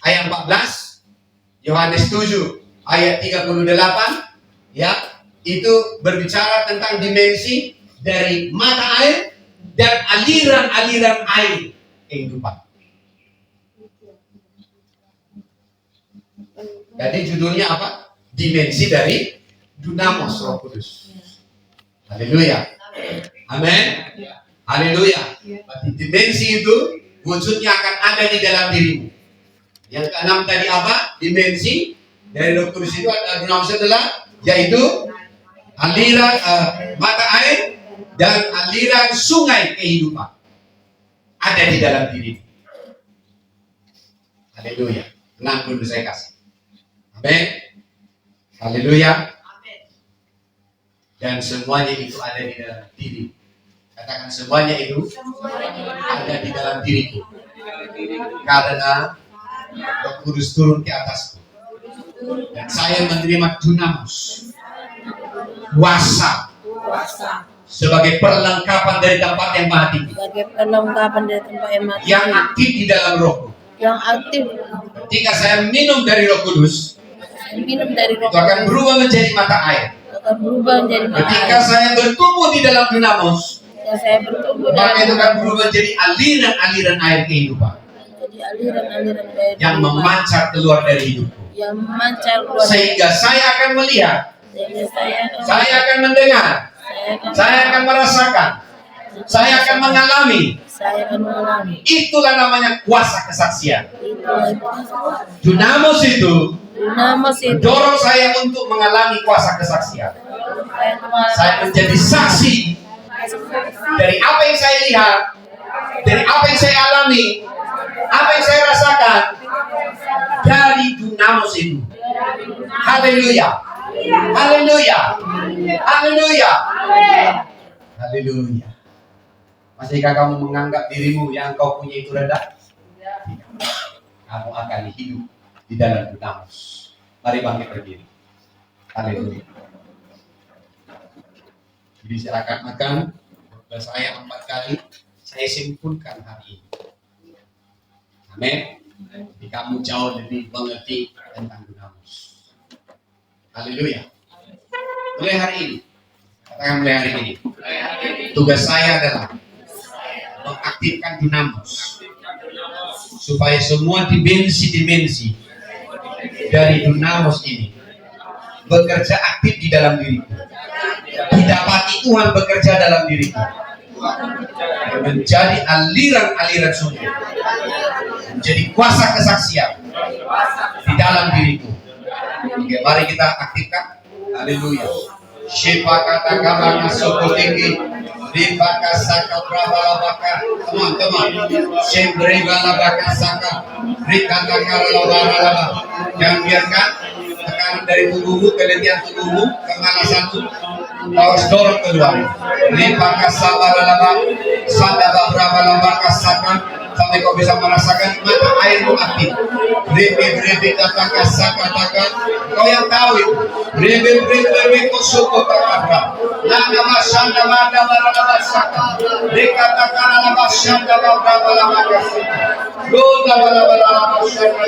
ayat 14, Yohanes 7 ayat 38, ya, itu berbicara tentang dimensi dari mata air dan aliran-aliran air kehidupan. Jadi judulnya apa? Dimensi dari Dunamos Roh Kudus. Haleluya. Amin. Haleluya. Berarti dimensi itu wujudnya akan ada di dalam dirimu. Yang keenam tadi apa? Dimensi dari Roh Kudus itu Dunamos adalah yaitu aliran mata air dan aliran sungai kehidupan ada di dalam dirimu. Haleluya. Tenang dulu saya kasih. Amin. Haleluya. Dan semuanya itu ada di dalam diri. Katakan semuanya itu ada di dalam diriku. Karena Roh Kudus turun ke atasku. Dan saya menerima Dunamos. Kuasa. Sebagai perlengkapan dari tempat yang maha tinggi. Yang aktif di dalam rohku.
Yang aktif.
Ketika saya minum dari Roh Kudus, itu akan berubah menjadi mata air. Ketika saya bertumbuh di dalam Dunamos, maka itu akan berubah menjadi aliran-aliran air kehidupan yang memancar keluar dari hidupku. Sehingga saya akan melihat, saya akan mendengar, saya akan merasakan, saya akan mengalami. Itulah namanya kuasa kesaksian. Dunamos itu mendorong saya untuk mengalami kuasa kesaksian. Saya menjadi saksi dari apa yang saya lihat, dari apa yang saya alami, apa yang saya rasakan dari Dunamos itu. Haleluya. Haleluya. Haleluya. Haleluya. Masihkah kamu menganggap dirimu yang kau punya itu rendah? Kamu akan hidup di dalam Dunamos. Mari bangkit berdiri. Haleluya. Jadi silakan makan. Saya 4 kali. Saya simpulkan hari ini. Amin. Jadi kamu jauh lebih mengerti tentang Dunamos. Haleluya. Mulai hari ini. Katakan mulai hari ini. Tugas saya adalah mengaktifkan Dunamos supaya semua dimensi-dimensi dari Dunamos ini bekerja aktif di dalam diriku. Didapati Tuhan bekerja dalam diriku, menjadi aliran-aliran sungai, menjadi kuasa kesaksian di dalam diriku. Oke, mari kita aktifkan. Haleluya. Shepakata kamana soko tinggi. Ribaka saka prabalabaka. Teman-teman, Shembribala baka saka. Rikata karalabara. Jangan biarkan dari tubuhmu, keletihan tubuhmu, kemalasanmu, kau harus dorong keluar. Limpahkan sabar dalam sadar berapa lembar kasakan sampai kau bisa merasakan mata airmu aktif. Rebe katakan kau yang tahu itu. Rebe kau syukur katakan. Nama masyanda mada barang masaka. Dikatakan nama masyanda berapa lama kasih. Lola bala masyanda.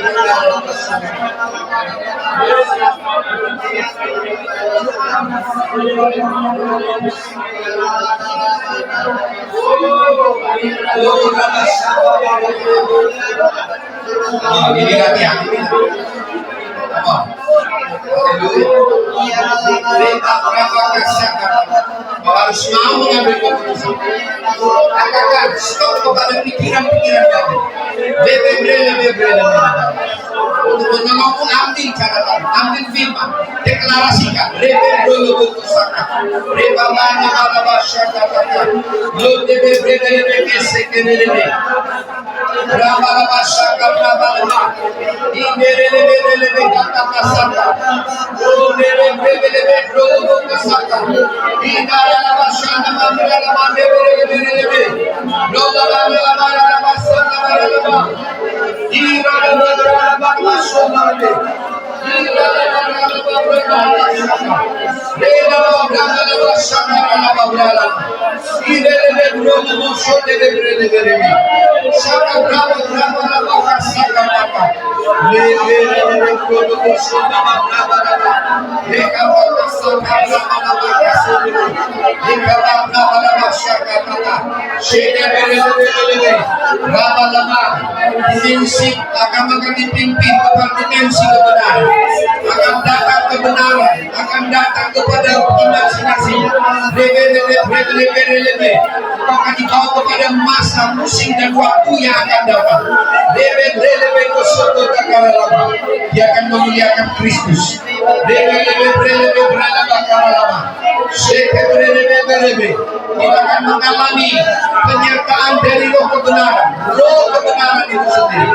Ini latihan. Apa? Kau harus mau mengambil keputusan. Katakan stop kepada pikiran-pikiran kamu. Untuk menolongmu ambil catatan, ambil firman, deklarasikan. Dimensi akan dipimpin kepada dimensi kebenaran, akan datang kebenaran, akan datang kepada imajinasi. Akan dibawa kepada masa, musim dan waktu yang akan datang. Dia akan memuliakan Kristus. Kita akan mengalami penyertaan dari roh kebenaran itu sendiri.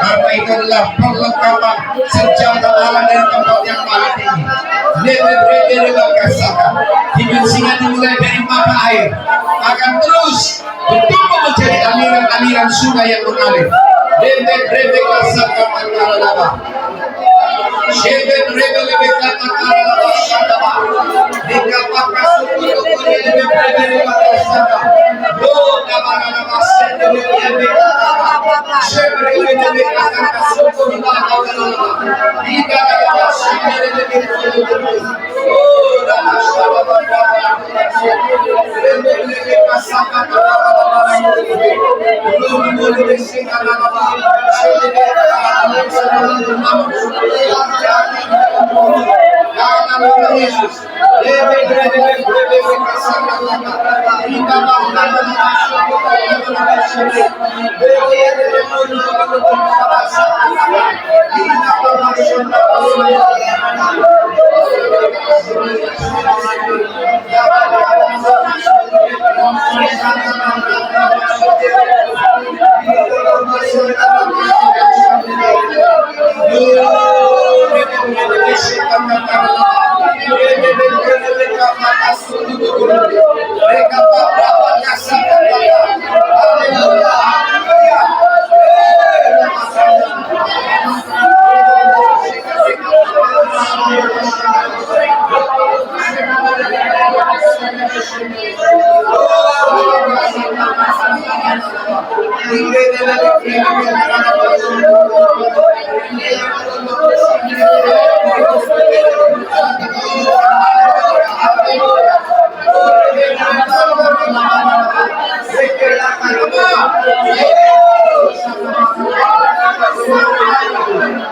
Karena itu adalah perlengkapan senjata Allah dari tempat yang maha tinggi. Dimensinya dimulai dari mata air, akan terus bertumbuh menjadi aliran-aliran sungai yang mengalir.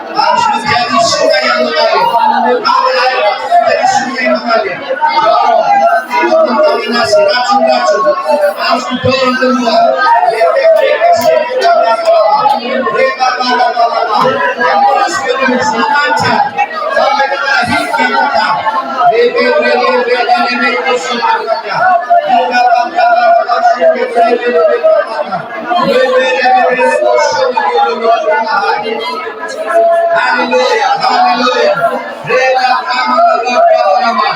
Harus menjadi sungai yang mengalir. Menjadi sungai yang mengalir. Kontaminasi racun-racun harus didorong keluar. Yang terus memancar sampai kepada hidup yang tetap. Haleluya, haleluya. Rela kama nama.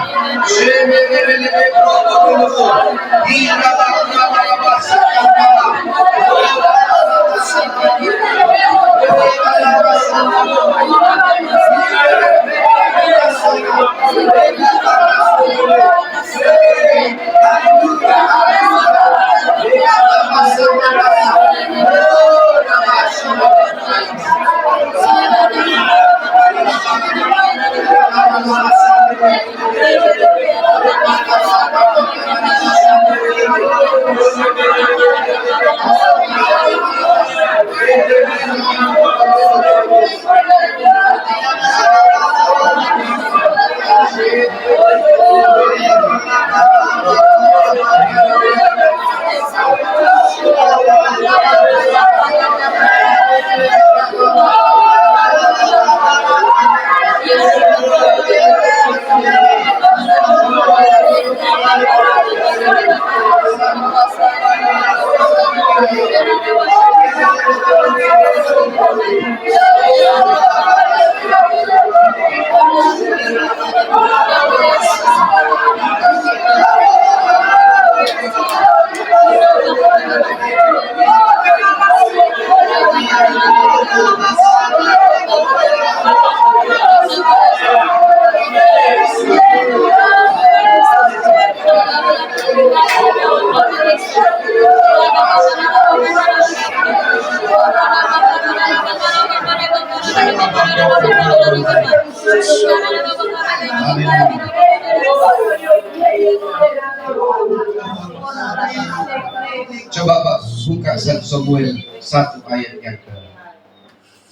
Coba Pak buka 1 Samuel 1 ayat yang ke.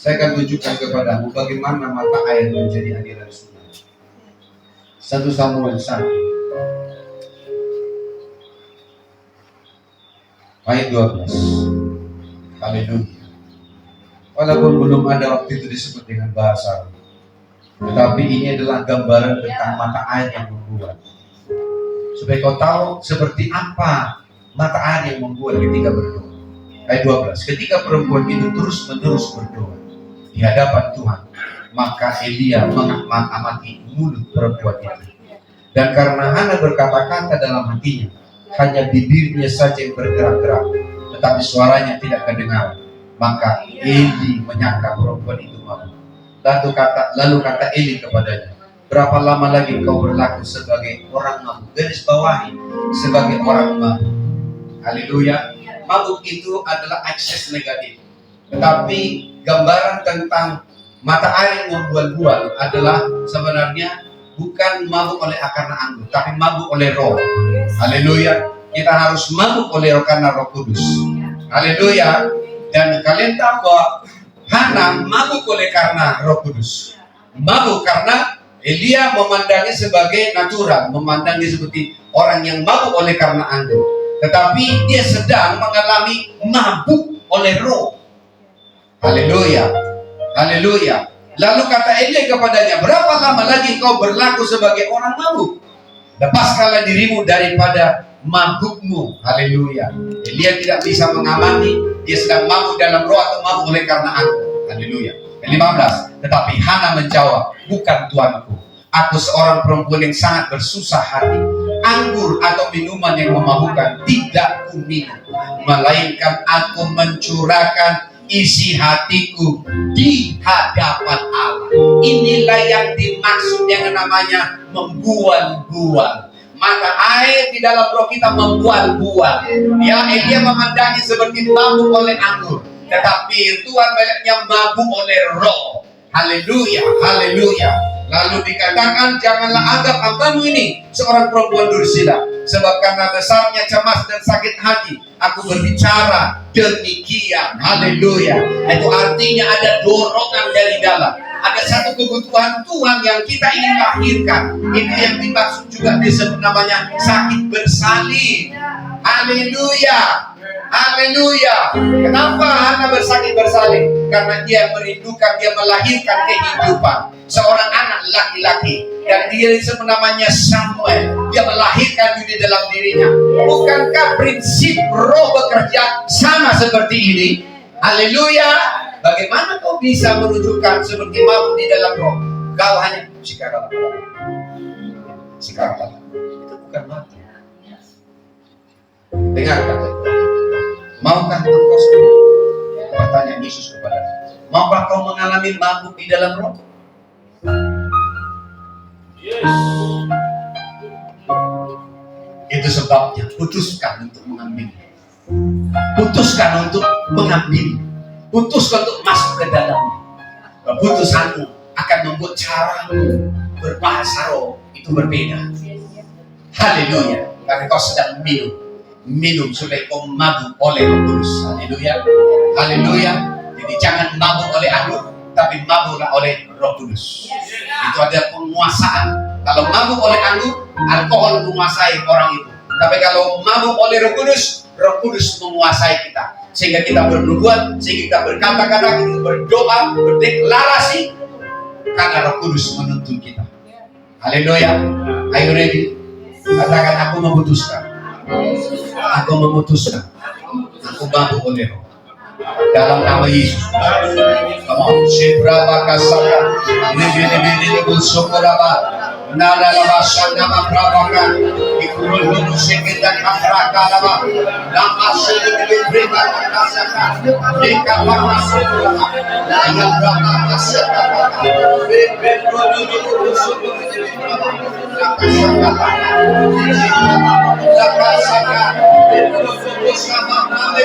Saya akan tunjukkan kepadamu bagaimana mata air menjadi aliran sungai. 1 Samuel 1 ayat 12. Haleluya. Walaupun belum ada waktu itu disebut dengan bahasa, tetapi ini adalah gambaran tentang mata air yang membuat. Supaya kau tahu seperti apa mata air yang membuat ketika berdoa. Ayat 12. Ketika perempuan itu terus-menerus berdoa di hadapan Tuhan, maka Elia mengamati mulut perempuan itu. Dan karena Hana berkata-kata dalam hatinya, hanya bibirnya saja yang bergerak-gerak, tetapi suaranya tidak kedengaran. Maka Eli menyangka perempuan itu mabuk. Lalu kata Eli kepadanya, berapa lama lagi kau berlaku sebagai orang mabuk? Garis bawahi, sebagai orang mabuk. Haleluya. Mabuk itu adalah ekses negatif. Tetapi gambaran tentang mata air yang membual-bual adalah sebenarnya bukan mabuk oleh karena anggur, tapi mabuk oleh roh. Haleluya. Kita harus mabuk oleh roh karena Roh Kudus. Haleluya. Dan kalian tahu bahwa Hana mabuk oleh karena Roh Kudus. Mabuk karena Elia memandangnya sebagai natural, memandangnya seperti orang yang mabuk oleh karena anggur. Tetapi dia sedang mengalami mabuk oleh roh. Haleluya. Haleluya. Lalu kata Elia kepadanya, berapa lama lagi kau berlaku sebagai orang mabuk? Lepaskanlah dirimu daripada mabukmu. Haleluya. Elia tidak bisa mengamati dia sedang mabuk dalam roh atau mabuk oleh karena anggur. Haleluya. 15. Tetapi Hana menjawab, bukan tuanku. Aku seorang perempuan yang sangat bersusah hati. Anggur atau minuman yang memabukkan tidak kuminum, melainkan aku mencurahkan isi hatiku di hadapan Allah. Inilah yang dimaksud yang namanya membual-bual. Mata air di dalam roh kita membual-bual. Ya, Elia memandangnya seperti mabuk oleh anggur, tetapi Tuhan melihatnya mabuk oleh roh. Haleluya, haleluya. Lalu dikatakan, janganlah anggap hambamu ini seorang perempuan dursila, sebab karena besarnya cemas dan sakit hati aku berbicara demikian. Haleluya. Itu artinya ada dorongan dari dalam. Ada satu kebutuhan Tuhan yang kita ingin lahirkan. Itu yang dimaksud juga disebut namanya sakit bersalin. Haleluya. Haleluya. Kenapa Hana bersakit bersalin? Karena dia merindukan, dia melahirkan kehidupan seorang anak laki-laki. yang dia namanya Samuel. Dia melahirkan di dalam dirinya. Bukankah prinsip roh bekerja sama seperti ini? Haleluya. Bagaimana kau bisa menunjukkan seperti mabuk di dalam roh? Kau hanya sekarang. Itu bukan mati. Dengar kata itu. Maukah engkau sembuh? Pertanyaan Yesus kepada dia. Maukah kau mengalami mabuk di dalam roh? Yes. Itu sebabnya putuskan untuk mengambil. Putuskan untuk mengambil. Putuskan untuk masuk ke dalam. Keputusanmu akan membuat caramu berbahasa roh itu berbeda. Haleluya. Karena kau sedang minum supaya kau mabuk oleh Roh Kudus. Haleluya. Haleluya. Jadi jangan mabuk oleh anggur, tapi mabuklah oleh Roh Kudus. Itu ada penguasaan. Kalau mabuk oleh anggur, alkohol menguasai orang itu. Tapi kalau mabuk oleh Roh Kudus menguasai kita. Sehingga kita bernubuat, sehingga kita berkata-kata, kita berdoa, berdeklarasi, karena Roh Kudus menuntun kita. Haleluya. Are you ready? Katakan, aku memutuskan. Aku memutuskan. Aku mabuk oleh Roh. Dalam nama Yesus. Come on. Shebraba kasaya. Lebih bersyukuraba. Nada laba sandama prabaka. Ikurul lulu sekitar akrakalaba. Nama sekitar berita kasaka. Ika pama sekuraba. Naya braba kasaka. Beberapa lulu bersyukuraba. Lakasaka. Lakasaka. Bersama kami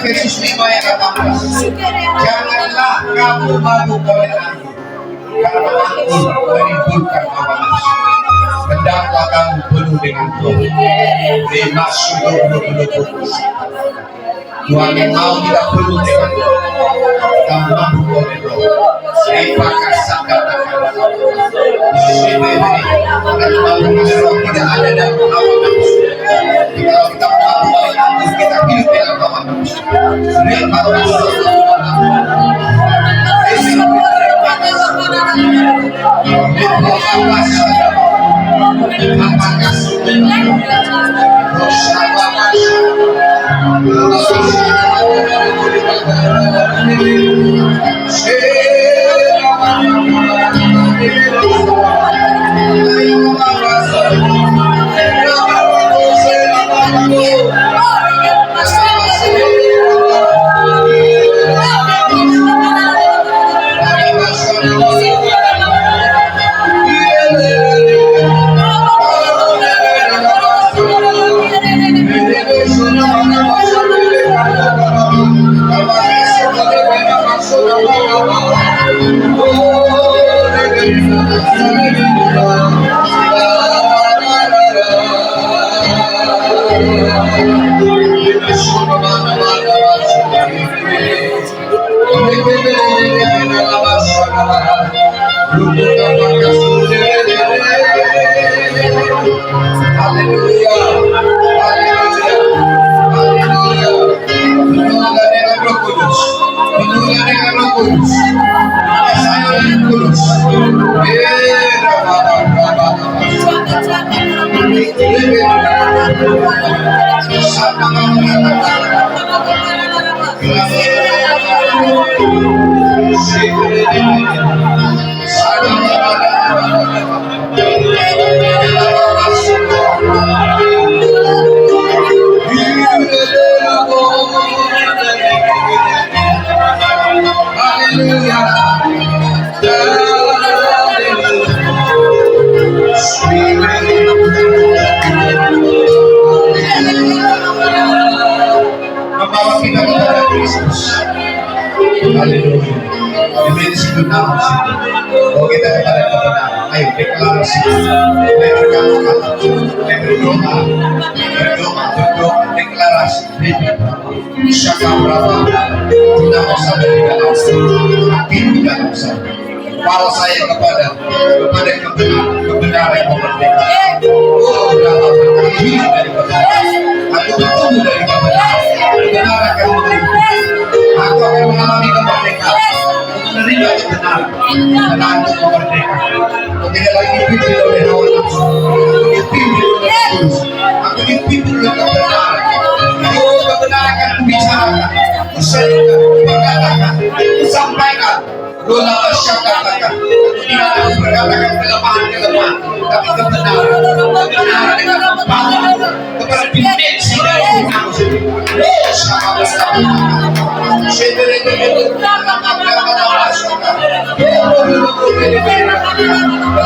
Efesus 5 ayat 18. Janganlah kamu mabuk oleh anggur, karena anggur menimbulkan hawa nafsu. Hendaklah kamu penuh dengan Roh. Dimaksud Tuhan yang mau kita penuh dengan Roh. Kita mabuk oleh Roh. Apakah katakan dan mabuk oleh Roh tidak ada dalam hawa nafsu. Kalau kita mabuk oleh anggur, kita hidup dalam hawa nafsu. Membawa kita kepada Kristus. Haleluya. Demi disebut nama bahwa kita kepada kebenaran. Ayo deklarasi. Berdoa, deklarasi. Syaka berapa? Tidak usah dari dalam hati, tidak usah. Kalau saya kepada kebenaran yang memerdekakan. Oh, dalam hidup dari kebenaran. Aku bertumbuh dari kebenaran. Kebenaran yang memerdekakan. Aku akan mengalami kemerdekaan. Untuk menerima kebenaran. Kebenaran untuk memerdekakan. Aku tidak lagi dipimpin oleh hawa nafsu. Aku dipimpin oleh Kristus. Aku dipimpin oleh kebenaran. Oh, kebenaran akan kubicarakan, kusampaikan, berkatakan, kusampaikan. Bola masyarakat, tidak akan berkatakan kelemahan, tapi kebenaran dengan membangun kepada dimensi dari Tuhan sendiri.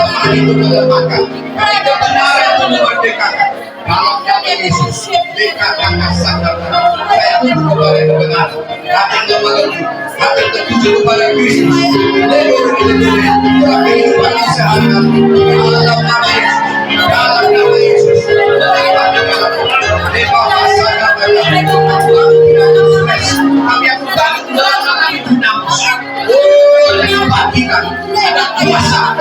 Kelemahan itu melemahkan, tapi kebenaran itu memerdekakan. Dalam nama Yesus, dikatakan sadar, saya tunduk kepada kebenaran, hati yang mengerti, hati tertuju kepada Kristus. Dalam kehidupan sehari-hari, dalam nama Yesus, dalam nama Yesus, kami akan balik mengalami dinamos. Oh, dibagikan ada kuasa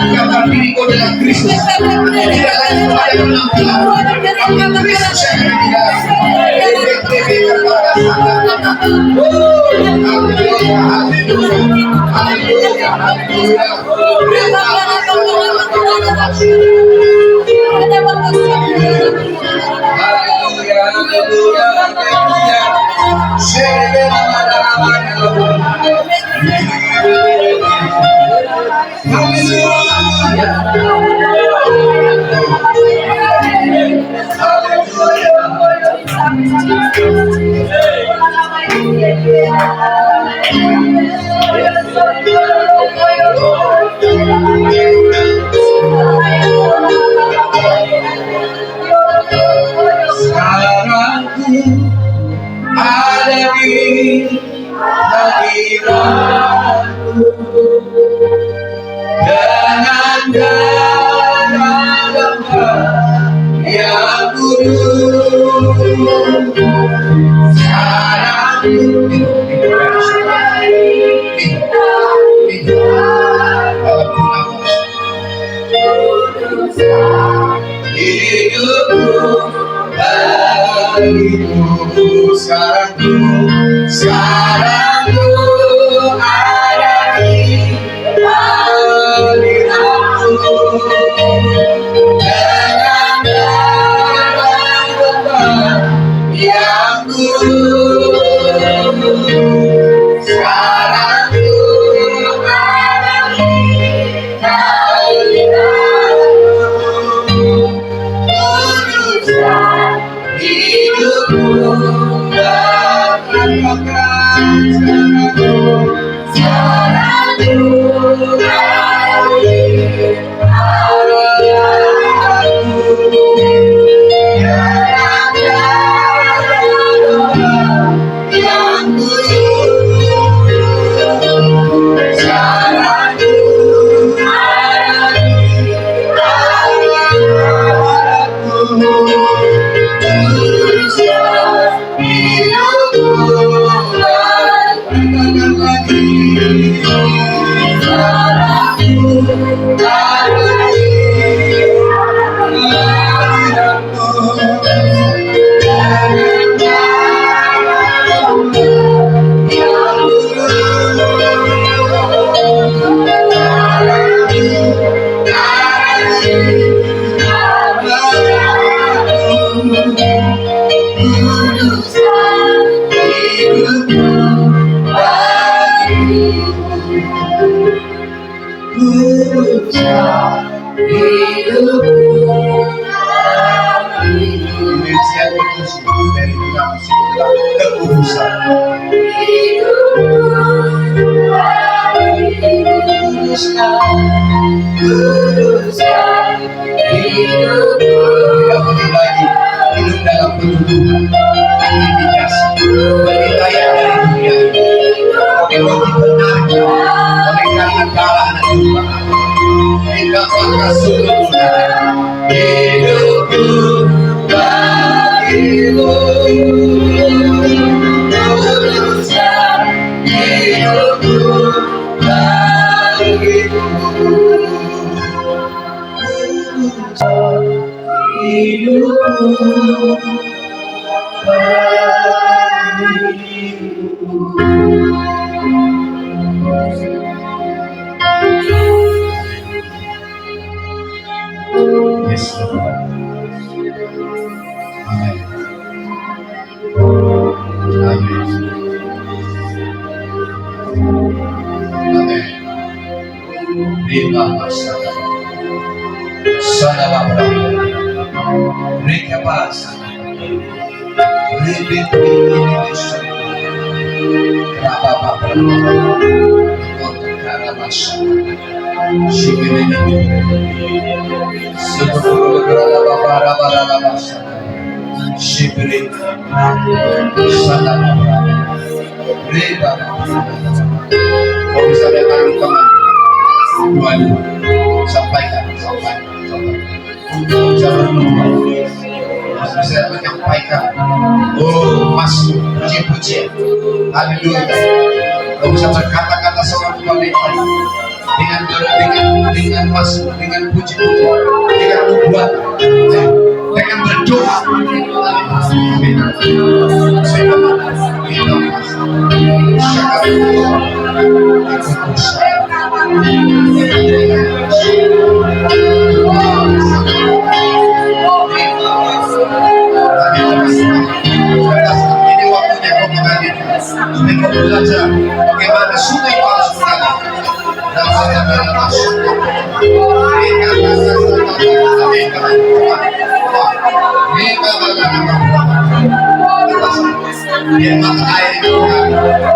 yang berdiri dengan Kristus. Tidak lagi kepada penampilan, Kristus yang ada di dalam. Haleluya, haleluya, haleluya, haleluya. Sekarang ada di hadiratmu dengan darah lembah yang kudus. Sekarang hidupku bagimu. Sekarang ku ada di hadiratmu dengan darah lembah yang kudus. Sekarang ku ada di hadiratmu, kuduskan hidupku bagikan. Sekarang ku ada di hadiratmu dengan darah lembah yang kudus. Sekarang ku ada di hadiratmu, kuduskan hidupku bagikan lagi. Sekarang ku ada di hadiratmu dengan darah lembah yang Dimensi yang kudus dari Tuhan itu adalah kekudusan. Kuduskan hidupku. Tidak boleh lagi hidup dalam kedudukan, intimidasi, penilaian dari dunia ini. Tapi mau dibenarkan oleh karena darah anak Tuhan. Tidak maka sungguhnya hidupku bagimu, kuduskan hidupku bagimu, kuduskan hidupku bagimu. Yes, Lord. Amen. Amen. Amen. Terima kasih. Salam mereka pas. Lebih Rababa untuk karabasha. Shibiri. Sebelum berabah-rabah-rabah. Shibiri. Salam. Reba. Kalau bisa datang teman, waduh, sampaikan. Jangan lupa, bisa menyampaikan. Oh, masuk puji-pujian. Haleluya. Kau bisa berkata-kata seorang wanita dengan masuk, dengan puji-pujian, dengan nubuat, dengan berdoa. Ini waktunya kau mengalir, supaya kau belajar bagaimana sungai palsu mengalir. Biar mata air itu mengalir.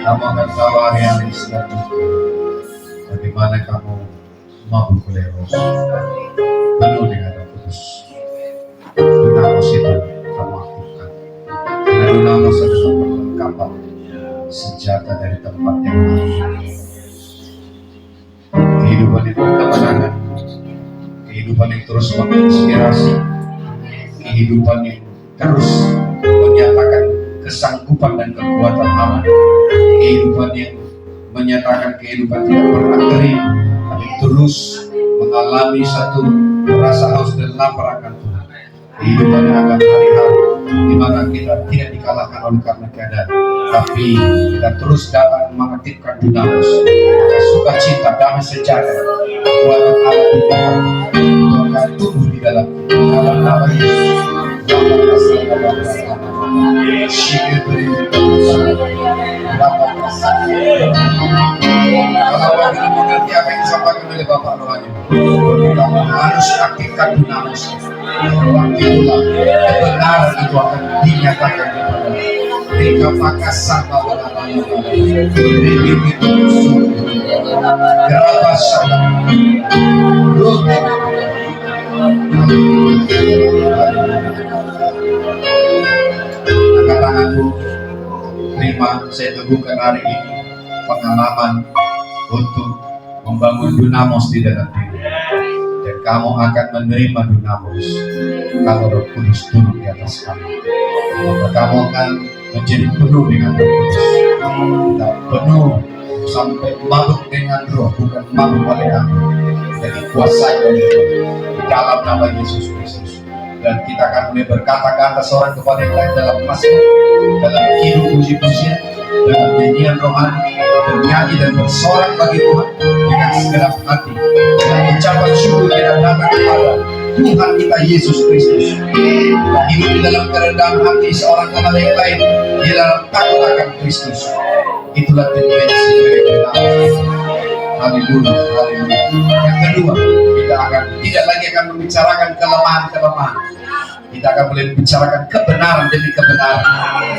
Kamu akan tahu hari-hari selanjutnya bagaimana kamu mabuk leros, penuh dengan Roh Kudus. Dunamis itu kamu aktifkan. Karena dunamis adalah perlengkapan senjata dari tempat yang lain. Kehidupan yang berkemenangan, kehidupan yang terus menginspirasi, kehidupan yang terus menyatakan kesanggupan dan kekuatan Allah, kehidupan yang menyatakan kehidupan tidak pernah kering, tapi terus mengalami satu rasa haus dan lapar akan Tuhan. Kehidupan yang akan hari-hari di mana kita tidak dikalahkan oleh karena keadaan, tapi kita terus datang mengaktifkan dunamis, sukacita, damai sejahtera, kekuatan Allah di dalam, itu akan tumbuh di dalam nama Yesus. Kalau Anda mengerti apa yang disampaikan oleh Bapak rohani, kamu harus aktifkan dunamis. Waktu itulah kebenaran itu akan dinyatakan kepada mereka. Pakai sama angkat tanganmu, terima. Saya teguhkan hari ini pengalaman untuk membangun dunamis di dalam diri, dan kamu akan menerima dunamis kalau Roh Kudus turun di atas kamu. Maka kamu akan menjadi penuh dengan Roh Kudus. Kita penuh sampai mabuk dengan Roh, bukan mabuk oleh kamu, jadi kuasai oleh Roh di dalam nama Yesus Kristus. Dan kita akan mulai berkata-kata seorang kepada yang lain dalam mazmur, dalam hidup puji-pujian, dalam nyanyian rohani, bernyanyi dan bersorak bagi Tuhan dengan segenap hati, dengan ucapan syukur dan datang kepada Tuhan kita Yesus Kristus. Dan hidup di dalam kerendahan hati seorang kepada yang lain, di dalam takut akan Kristus. Itulah dimensi dari dunamis. Haleluya, haleluya. Yang kedua, kita akan tidak lagi akan membicarakan kelemahan-kelemahan. Kita akan mulai membicarakan kebenaran demi kebenaran.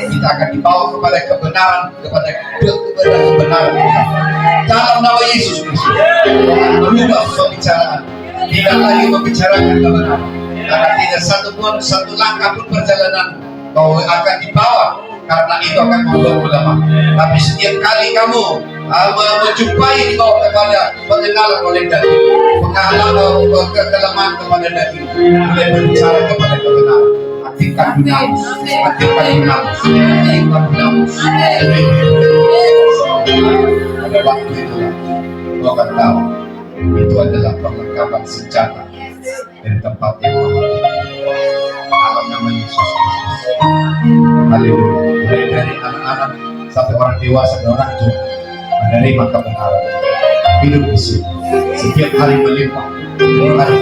Kita akan dibawa kepada kebenaran, kepada kebenaran kita. Dalam nama Yesus Kristus, kita akan merubah pembicaraan. Tidak lagi membicarakan kebenaran. Karena tidak satu langkah pun perjalanan kau akan dibawa, karena itu akan membuatmu lemah. Tapi setiap kali kamu menjumpai dibawa kepada pengenalan oleh daging, pengalaman kelemahan kepada daging, mulai berbicara kepada kebenaran. Aktifkan dunamis, aktifkan dunamis, aktifkan dunamis. Pada waktu itu, kau akan tahu itu adalah perlengkapan senjata dari tempat yang maha tinggi. Dalam nama Yesus Kristus. Haleluya. Mulai dari anak-anak sampai orang dewasa dan orang tua menerima kebenaran, hidup di sini setiap hari melimpah, hari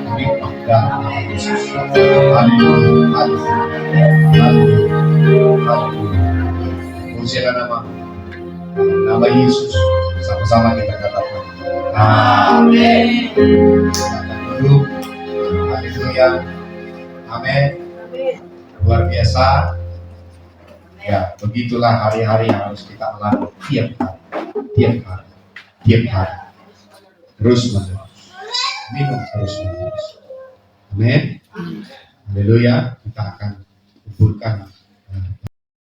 melimpah dalam nama Yesus. Haleluya, haleluya, haleluya, haleluya. Pujilah nama Yesus. Sama-sama kita katakan amin. Dulu, haleluya, amin. Luar biasa. Ya, begitulah hari-hari yang harus kita alami tiap hari, terus menerus, minum terus menerus. Amin. Haleluya. Kita akan kumpulkan